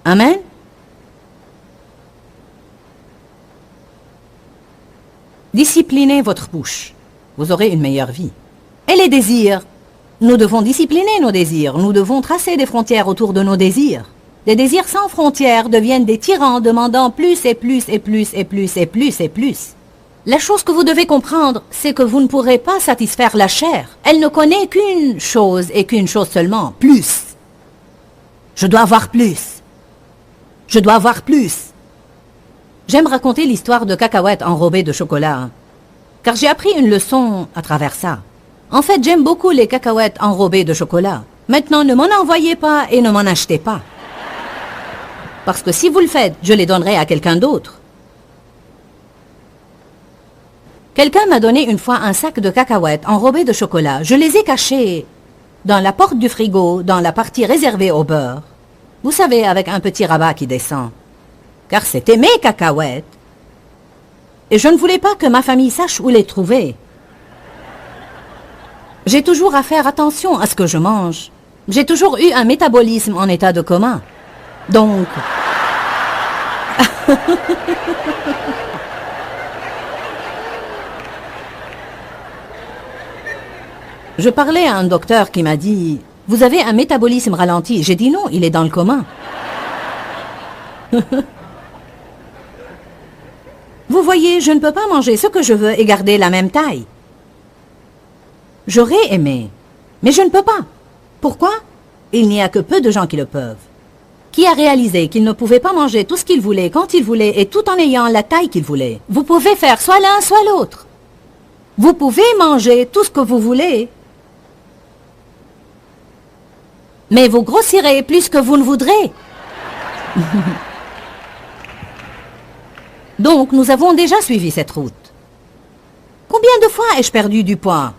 Amen. Disciplinez votre bouche. Vous aurez une meilleure vie. Et les désirs. Nous devons discipliner nos désirs. Nous devons tracer des frontières autour de nos désirs. Les désirs sans frontières deviennent des tyrans demandant plus et plus et plus et plus et plus et plus. La chose que vous devez comprendre, c'est que vous ne pourrez pas satisfaire la chair. Elle ne connaît qu'une chose et qu'une chose seulement, plus. Je dois avoir plus. Je dois avoir plus. J'aime raconter l'histoire de cacahuètes enrobées de chocolat, car j'ai appris une leçon à travers ça. En fait, j'aime beaucoup les cacahuètes enrobées de chocolat. Maintenant, ne m'en envoyez pas et ne m'en achetez pas. Parce que si vous le faites, je les donnerai à quelqu'un d'autre. Quelqu'un m'a donné une fois un sac de cacahuètes enrobées de chocolat. Je les ai cachées dans la porte du frigo, dans la partie réservée au beurre. Vous savez, avec un petit rabat qui descend. Car c'était mes cacahuètes. Et je ne voulais pas que ma famille sache où les trouver. J'ai toujours à faire attention à ce que je mange. J'ai toujours eu un métabolisme en état de coma. Donc... Je parlais à un docteur qui m'a dit... Vous avez un métabolisme ralenti. J'ai dit non, il est dans le coma. Vous voyez, je ne peux pas manger ce que je veux et garder la même taille. J'aurais aimé, mais je ne peux pas. Pourquoi? Il n'y a que peu de gens qui le peuvent. Qui a réalisé qu'il ne pouvait pas manger tout ce qu'il voulait, quand il voulait, et tout en ayant la taille qu'il voulait? Vous pouvez faire soit l'un, soit l'autre. Vous pouvez manger tout ce que vous voulez, mais vous grossirez plus que vous ne voudrez. Donc, nous avons déjà suivi cette route. Combien de fois ai-je perdu du poids?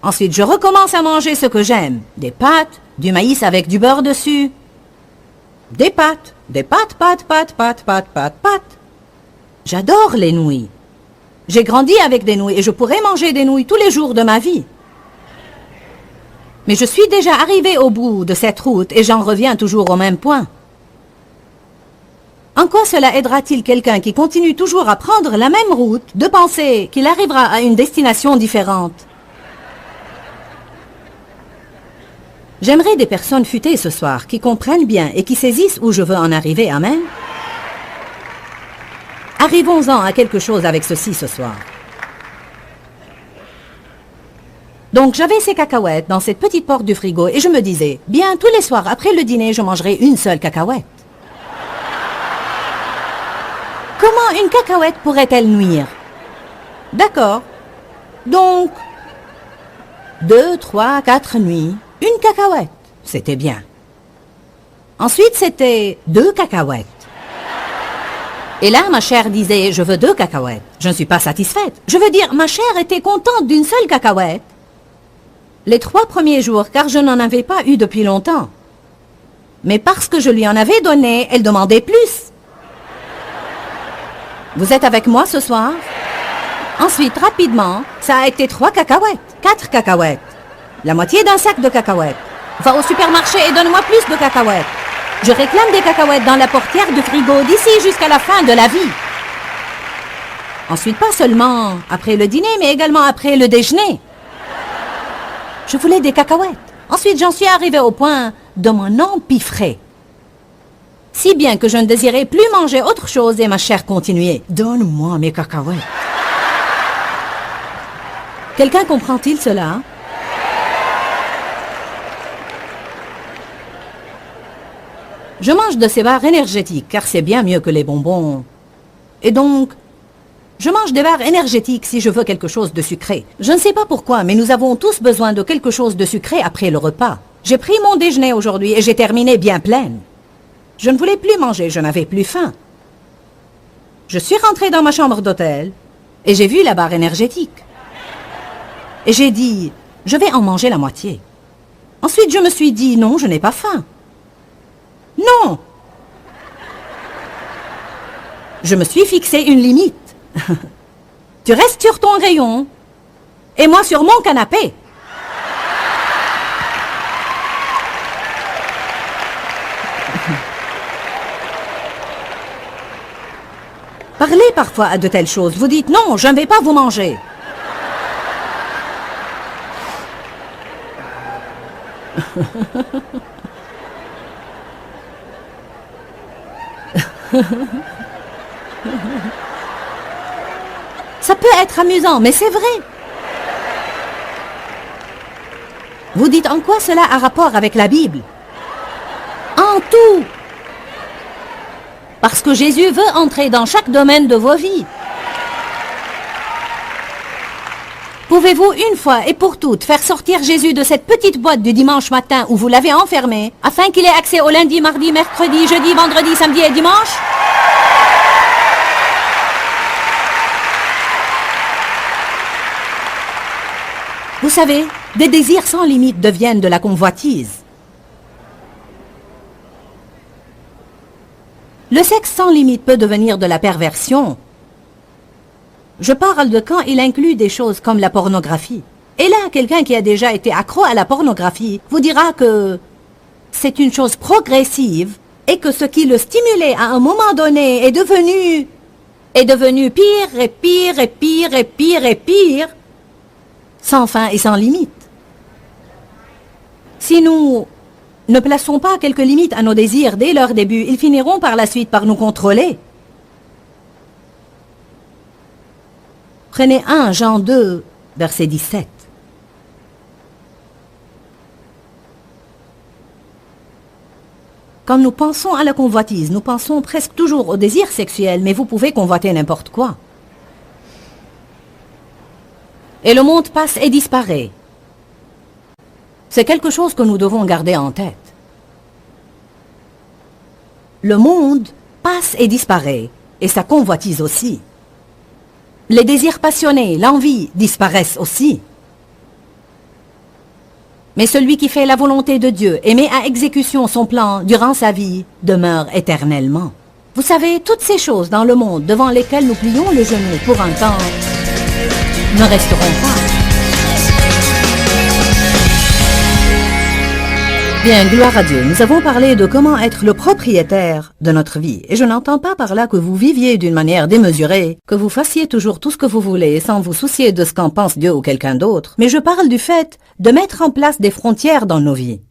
Ensuite, je recommence à manger ce que j'aime. Des pâtes, du maïs avec du beurre dessus. Des pâtes, pâtes. J'adore les nouilles. J'ai grandi avec des nouilles et je pourrais manger des nouilles tous les jours de ma vie. Mais je suis déjà arrivé au bout de cette route et j'en reviens toujours au même point. En quoi cela aidera-t-il quelqu'un qui continue toujours à prendre la même route de penser qu'il arrivera à une destination différente? J'aimerais des personnes futées ce soir qui comprennent bien et qui saisissent où je veux en arriver. Amen. Arrivons-en à quelque chose avec ceci ce soir. Donc j'avais ces cacahuètes dans cette petite porte du frigo et je me disais, bien tous les soirs après le dîner, je mangerai une seule cacahuète. Comment une cacahuète pourrait-elle nuire? D'accord. Donc, 2, 3, 4 nuits, une cacahuète. C'était bien. Ensuite, c'était 2 cacahuètes. Et là, ma chère disait, je veux 2 cacahuètes. Je ne suis pas satisfaite. Je veux dire, ma chère était contente d'une seule cacahuète. Les 3 premiers jours, car je n'en avais pas eu depuis longtemps. Mais parce que je lui en avais donné, elle demandait plus. Vous êtes avec moi ce soir? Ensuite, rapidement, ça a été 3 cacahuètes, 4 cacahuètes. La moitié d'un sac de cacahuètes. Va au supermarché et donne-moi plus de cacahuètes. Je réclame des cacahuètes dans la portière du frigo d'ici jusqu'à la fin de la vie. Ensuite, pas seulement après le dîner, mais également après le déjeuner. Je voulais des cacahuètes. Ensuite, j'en suis arrivé au point de m'en empiffrer. Si bien que je ne désirais plus manger autre chose et ma chère continuait. Donne-moi mes cacahuètes. Quelqu'un comprend-il cela? Je mange de ces barres énergétiques car c'est bien mieux que les bonbons. Et donc, je mange des barres énergétiques si je veux quelque chose de sucré. Je ne sais pas pourquoi, mais nous avons tous besoin de quelque chose de sucré après le repas. J'ai pris mon déjeuner aujourd'hui et j'ai terminé bien pleine. Je ne voulais plus manger, je n'avais plus faim. Je suis rentrée dans ma chambre d'hôtel et j'ai vu la barre énergétique. Et j'ai dit, je vais en manger la moitié. Ensuite, je me suis dit, non, je n'ai pas faim. Non! Je me suis fixé une limite. Tu restes sur ton rayon et moi sur mon canapé. Parlez parfois à de telles choses. Vous dites non, je ne vais pas vous manger. Ça peut être amusant, mais c'est vrai. Vous dites en quoi cela a rapport avec la Bible? En tout. Parce que Jésus veut entrer dans chaque domaine de vos vies. Pouvez-vous une fois et pour toutes faire sortir Jésus de cette petite boîte du dimanche matin où vous l'avez enfermé, afin qu'il ait accès au lundi, mardi, mercredi, jeudi, vendredi, samedi et dimanche? Vous savez, des désirs sans limite deviennent de la convoitise. Le sexe sans limite peut devenir de la perversion. Je parle de quand il inclut des choses comme la pornographie. Et là, quelqu'un qui a déjà été accro à la pornographie vous dira que c'est une chose progressive et que ce qui le stimulait à un moment donné est devenu pire et pire et pire et pire et pire, sans fin et sans limite. Si nous ne plaçons pas quelques limites à nos désirs dès leur début, ils finiront par la suite par nous contrôler. Prenez 1 Jean 2, verset 17. Quand nous pensons à la convoitise, nous pensons presque toujours au désir sexuel, mais vous pouvez convoiter n'importe quoi. Et le monde passe et disparaît. C'est quelque chose que nous devons garder en tête. Le monde passe et disparaît, et sa convoitise aussi. Les désirs passionnés, l'envie disparaissent aussi. Mais celui qui fait la volonté de Dieu et met à exécution son plan durant sa vie demeure éternellement. Vous savez, toutes ces choses dans le monde devant lesquelles nous plions le genou pour un temps ne resteront pas. Bien, gloire à Dieu, nous avons parlé de comment être le propriétaire de notre vie. Et je n'entends pas par là que vous viviez d'une manière démesurée, que vous fassiez toujours tout ce que vous voulez sans vous soucier de ce qu'en pense Dieu ou quelqu'un d'autre. Mais je parle du fait de mettre en place des frontières dans nos vies.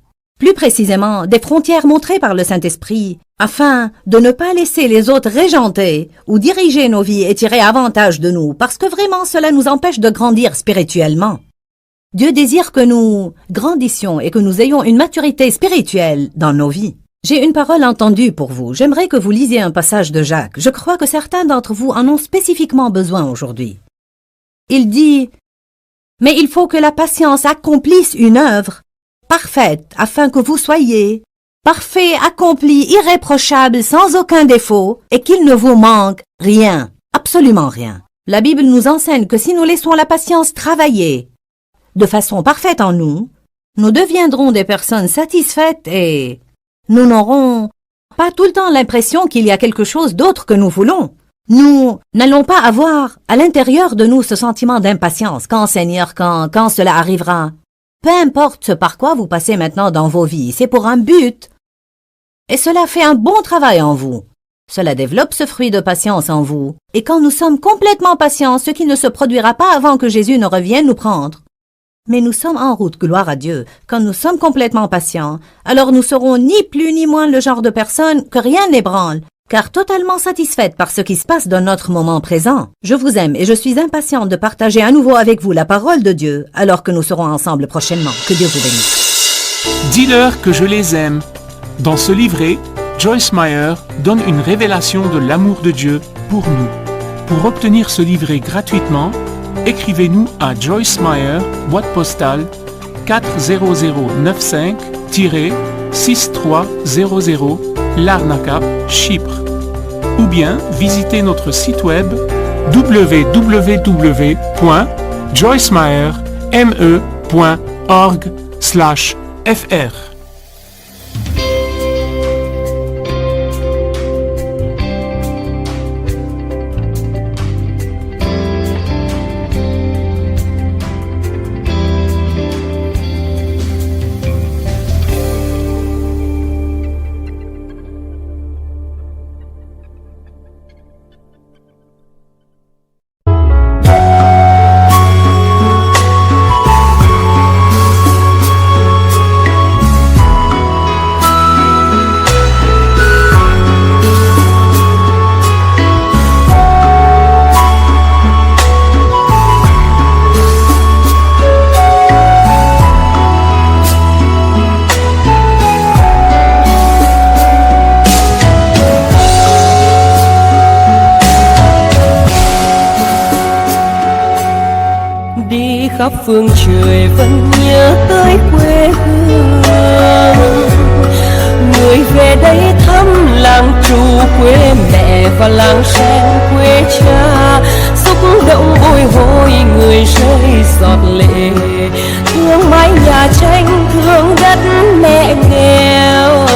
Plus précisément, des frontières montrées par le Saint-Esprit, afin de ne pas laisser les autres régenter ou diriger nos vies et tirer avantage de nous, parce que vraiment cela nous empêche de grandir spirituellement. Dieu désire que nous grandissions et que nous ayons une maturité spirituelle dans nos vies. J'ai une parole entendue pour vous. J'aimerais que vous lisiez un passage de Jacques. Je crois que certains d'entre vous en ont spécifiquement besoin aujourd'hui. Il dit « Mais il faut que la patience accomplisse une œuvre parfaite, afin que vous soyez parfait, accompli, irréprochable, sans aucun défaut, et qu'il ne vous manque rien, absolument rien. » La Bible nous enseigne que si nous laissons la patience travailler de façon parfaite en nous, nous deviendrons des personnes satisfaites et nous n'aurons pas tout le temps l'impression qu'il y a quelque chose d'autre que nous voulons. Nous n'allons pas avoir à l'intérieur de nous ce sentiment d'impatience. Quand, Seigneur, quand cela arrivera? Peu importe ce par quoi vous passez maintenant dans vos vies, c'est pour un but. Et cela fait un bon travail en vous. Cela développe ce fruit de patience en vous. Et quand nous sommes complètement patients, ce qui ne se produira pas avant que Jésus ne revienne nous prendre. Mais nous sommes en route, gloire à Dieu. Quand nous sommes complètement patients, alors nous serons ni plus ni moins le genre de personnes que rien n'ébranle, car totalement satisfaites par ce qui se passe dans notre moment présent. Je vous aime et je suis impatiente de partager à nouveau avec vous la parole de Dieu, alors que nous serons ensemble prochainement. Que Dieu vous bénisse. Dis-leur que je les aime. Dans ce livret, Joyce Meyer donne une révélation de l'amour de Dieu pour nous. Pour obtenir ce livret gratuitement, écrivez-nous à Joyce Meyer, boîte postale 40095-6300, Larnaca, Chypre. Ou bien visitez notre site web www.joycemeyer.org/fr. khắp phương trời vẫn nhớ tới quê hương. Người về đây thăm làng trù quê mẹ và làng sen quê cha, xúc động bồi hồi người rơi giọt lệ, thương mái nhà tranh thương đất mẹ nghèo.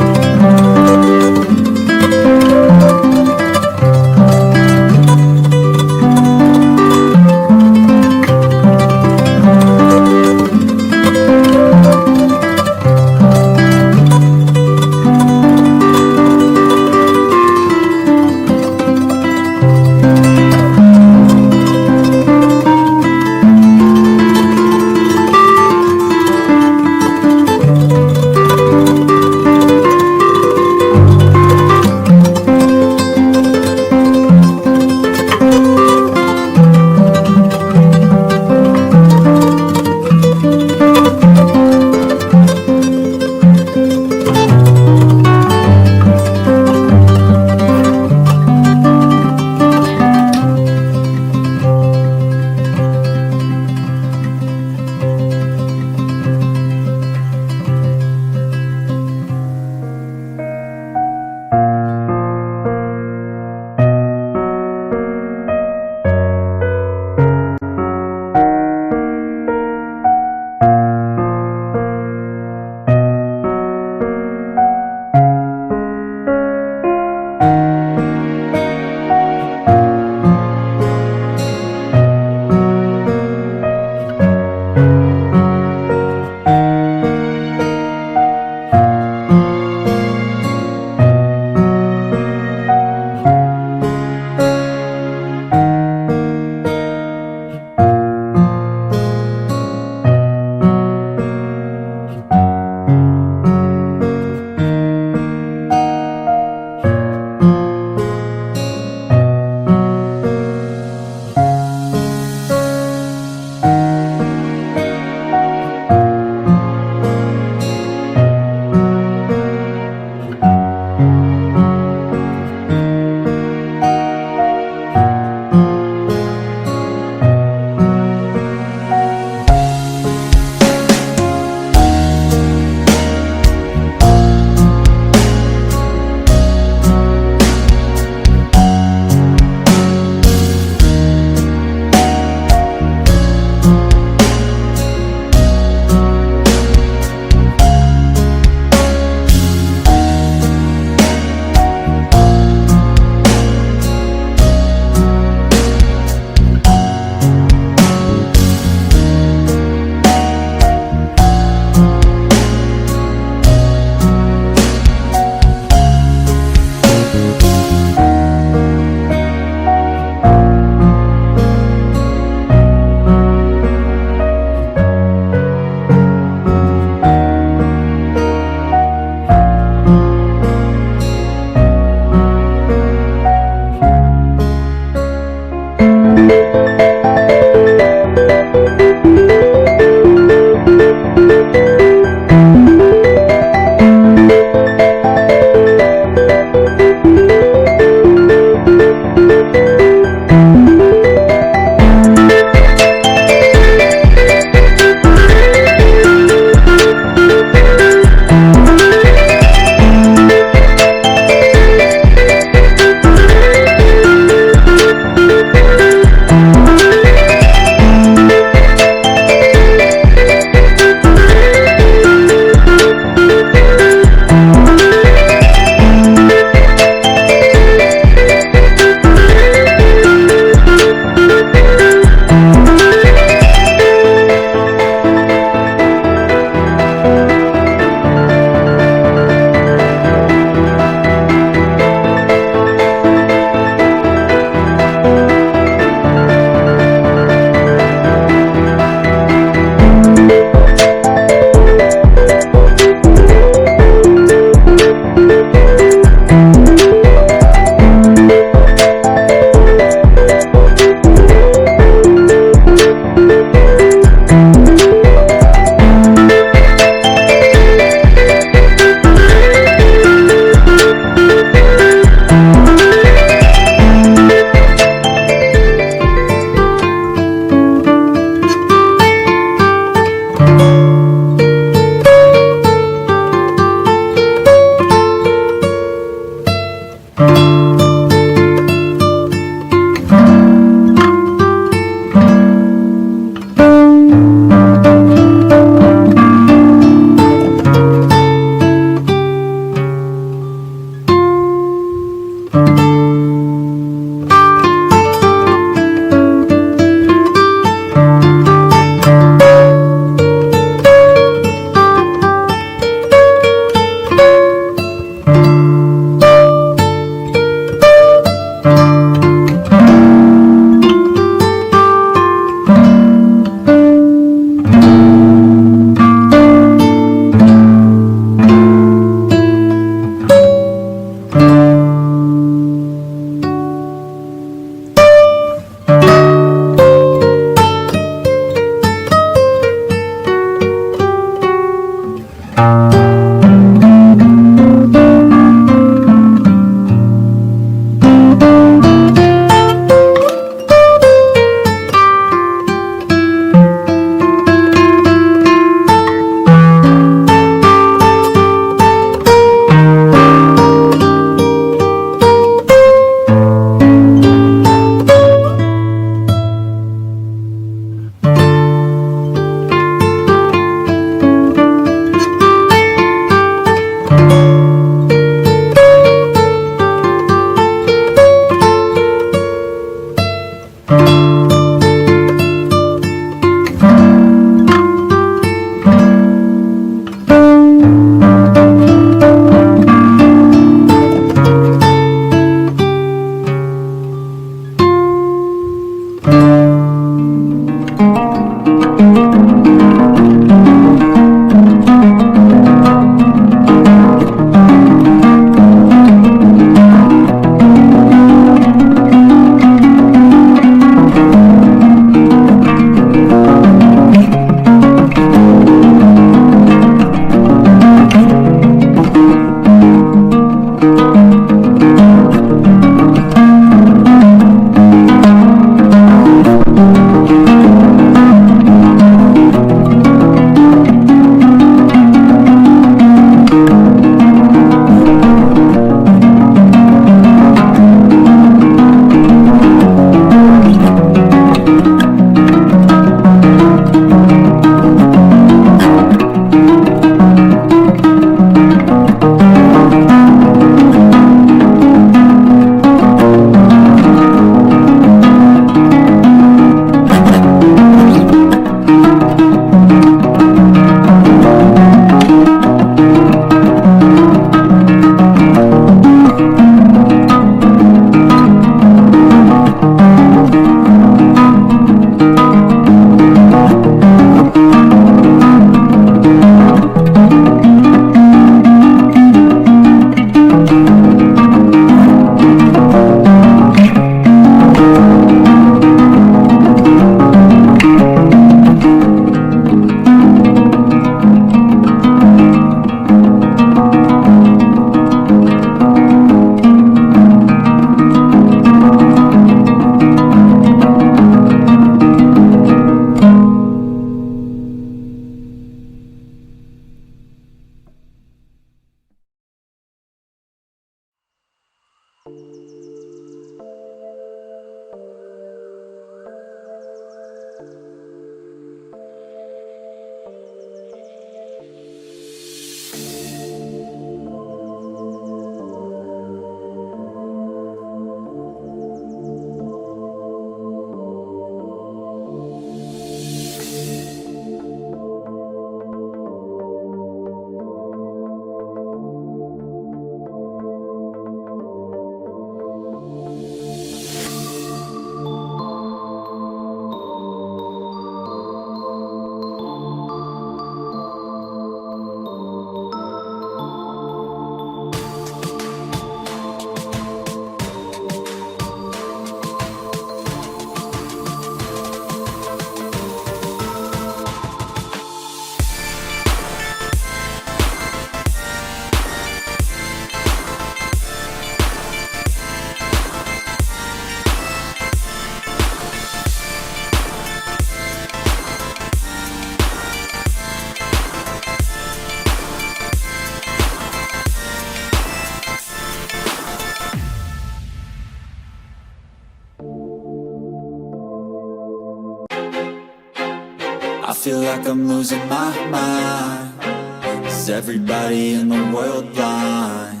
I feel like I'm losing my mind. Is everybody in the world blind?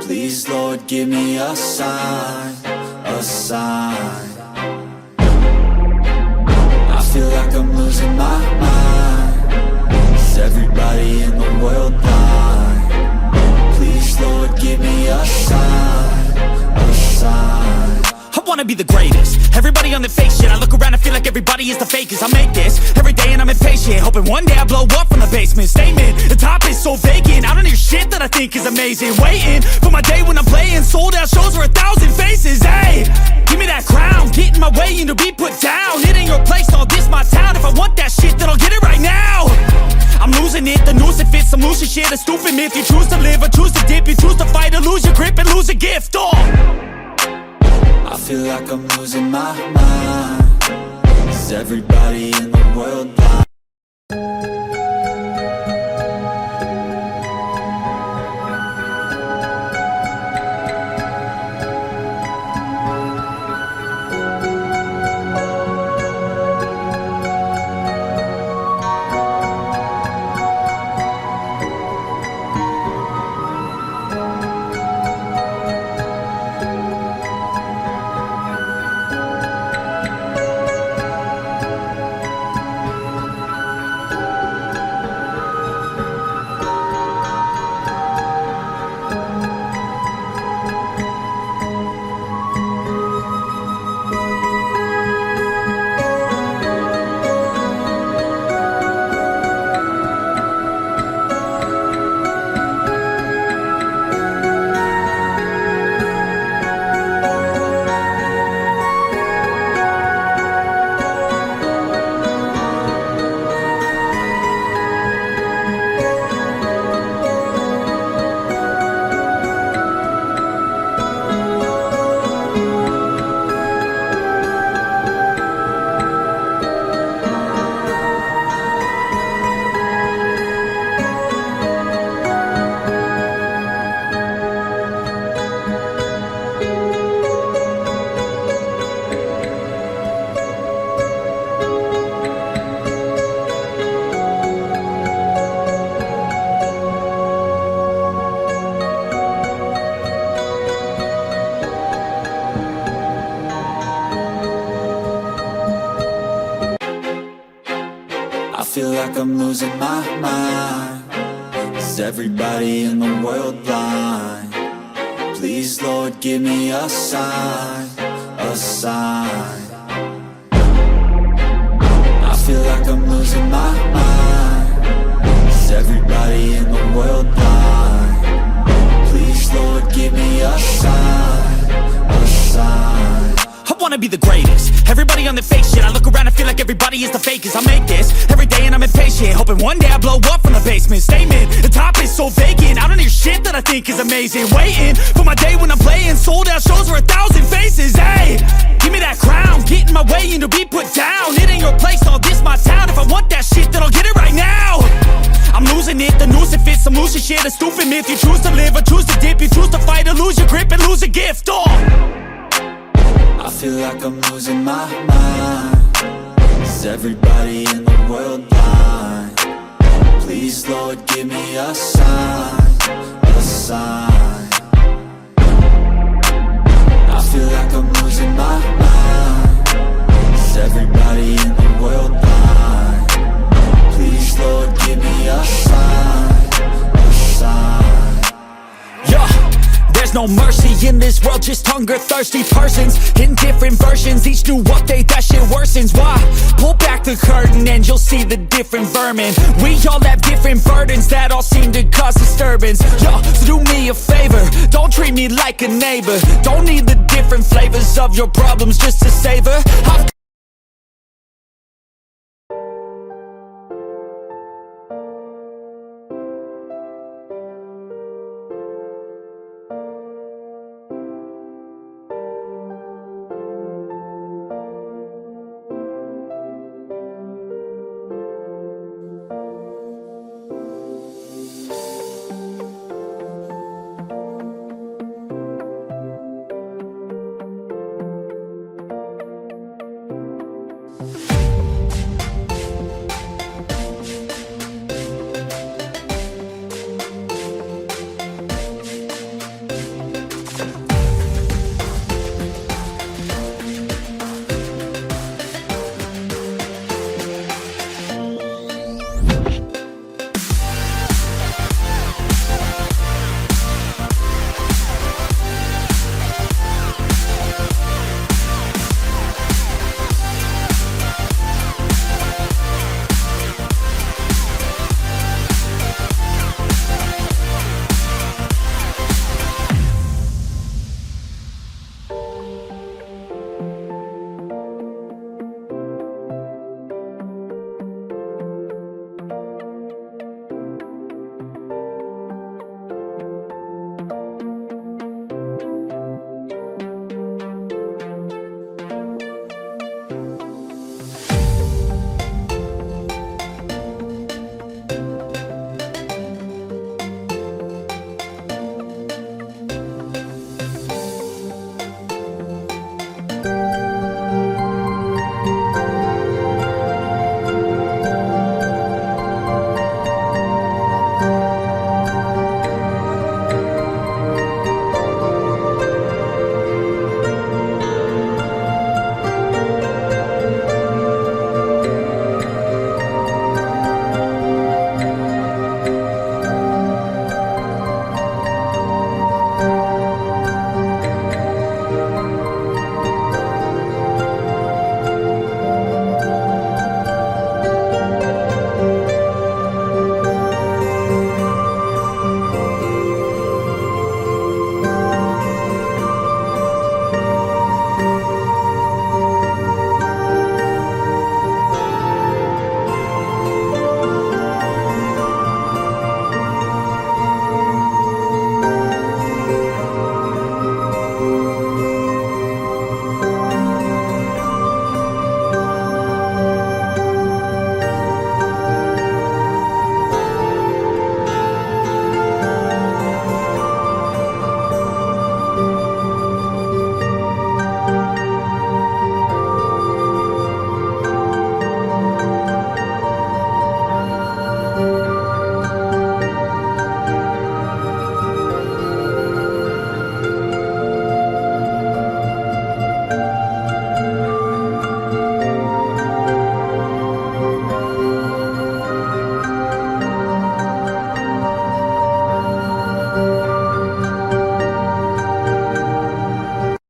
Please, Lord, give me a sign, a sign. I feel like I'm losing my mind. Is everybody in the world blind? Please, Lord, give me a sign, a sign. I wanna be the greatest. Everybody on the fake shit. I look around and feel like everybody is the fakest. I make this every day and I'm impatient, hoping one day I blow up from the basement. Statement, the top is so vacant. I don't hear shit that I think is amazing. Waiting for my day when I'm playing sold out shows for 1,000 faces. Hey, give me that crown, get in my way and to be put down. It ain't your place, all this my town. If I want that shit, then I'll get it right now. I'm losing it, the noose it fits, some loose shit, a stupid myth. You choose to live or choose to dip, you choose to fight or lose your grip and lose a gift. Oh, I feel like I'm losing my mind. Is everybody in the world blind? I feel like I'm losing my mind. Is everybody in the world blind? Please, Lord, give me a sign, a sign. I feel like I'm losing my mind. Is everybody in the world blind? Please, Lord, give me a sign, a sign. I wanna be the greatest. Everybody on the fake shit. I look around and feel like everybody is the fakest. I make this every day and I'm impatient, hoping one day I blow up from the basement. Statement, the top is so vacant. I don't hear shit that I think is amazing. Waiting for my day when I'm playing sold out shows for 1,000 faces. Hey, give me that crown, get in my way and to be put down. It ain't your place, all this my town. If I want that shit, then I'll get it right now. I'm losing it, the noose it fits, some loose shit, a stupid myth. You choose to live or choose to dip, you choose to fight or lose your grip and lose a gift. Oh, I feel like I'm losing my mind. Is everybody in the world blind? Please, Lord, give me a sign, a sign. I feel like I'm losing my mind. Is everybody in the world blind? Please, Lord, give me a sign, a sign. yeah. There's no mercy in this world, just hunger-thirsty persons in different versions, each new update, that shit worsens. Why? Pull back the curtain and you'll see the different vermin. We all have different burdens that all seem to cause disturbance. Yo, so do me a favor, don't treat me like a neighbor. Don't need the different flavors of your problems just to savor.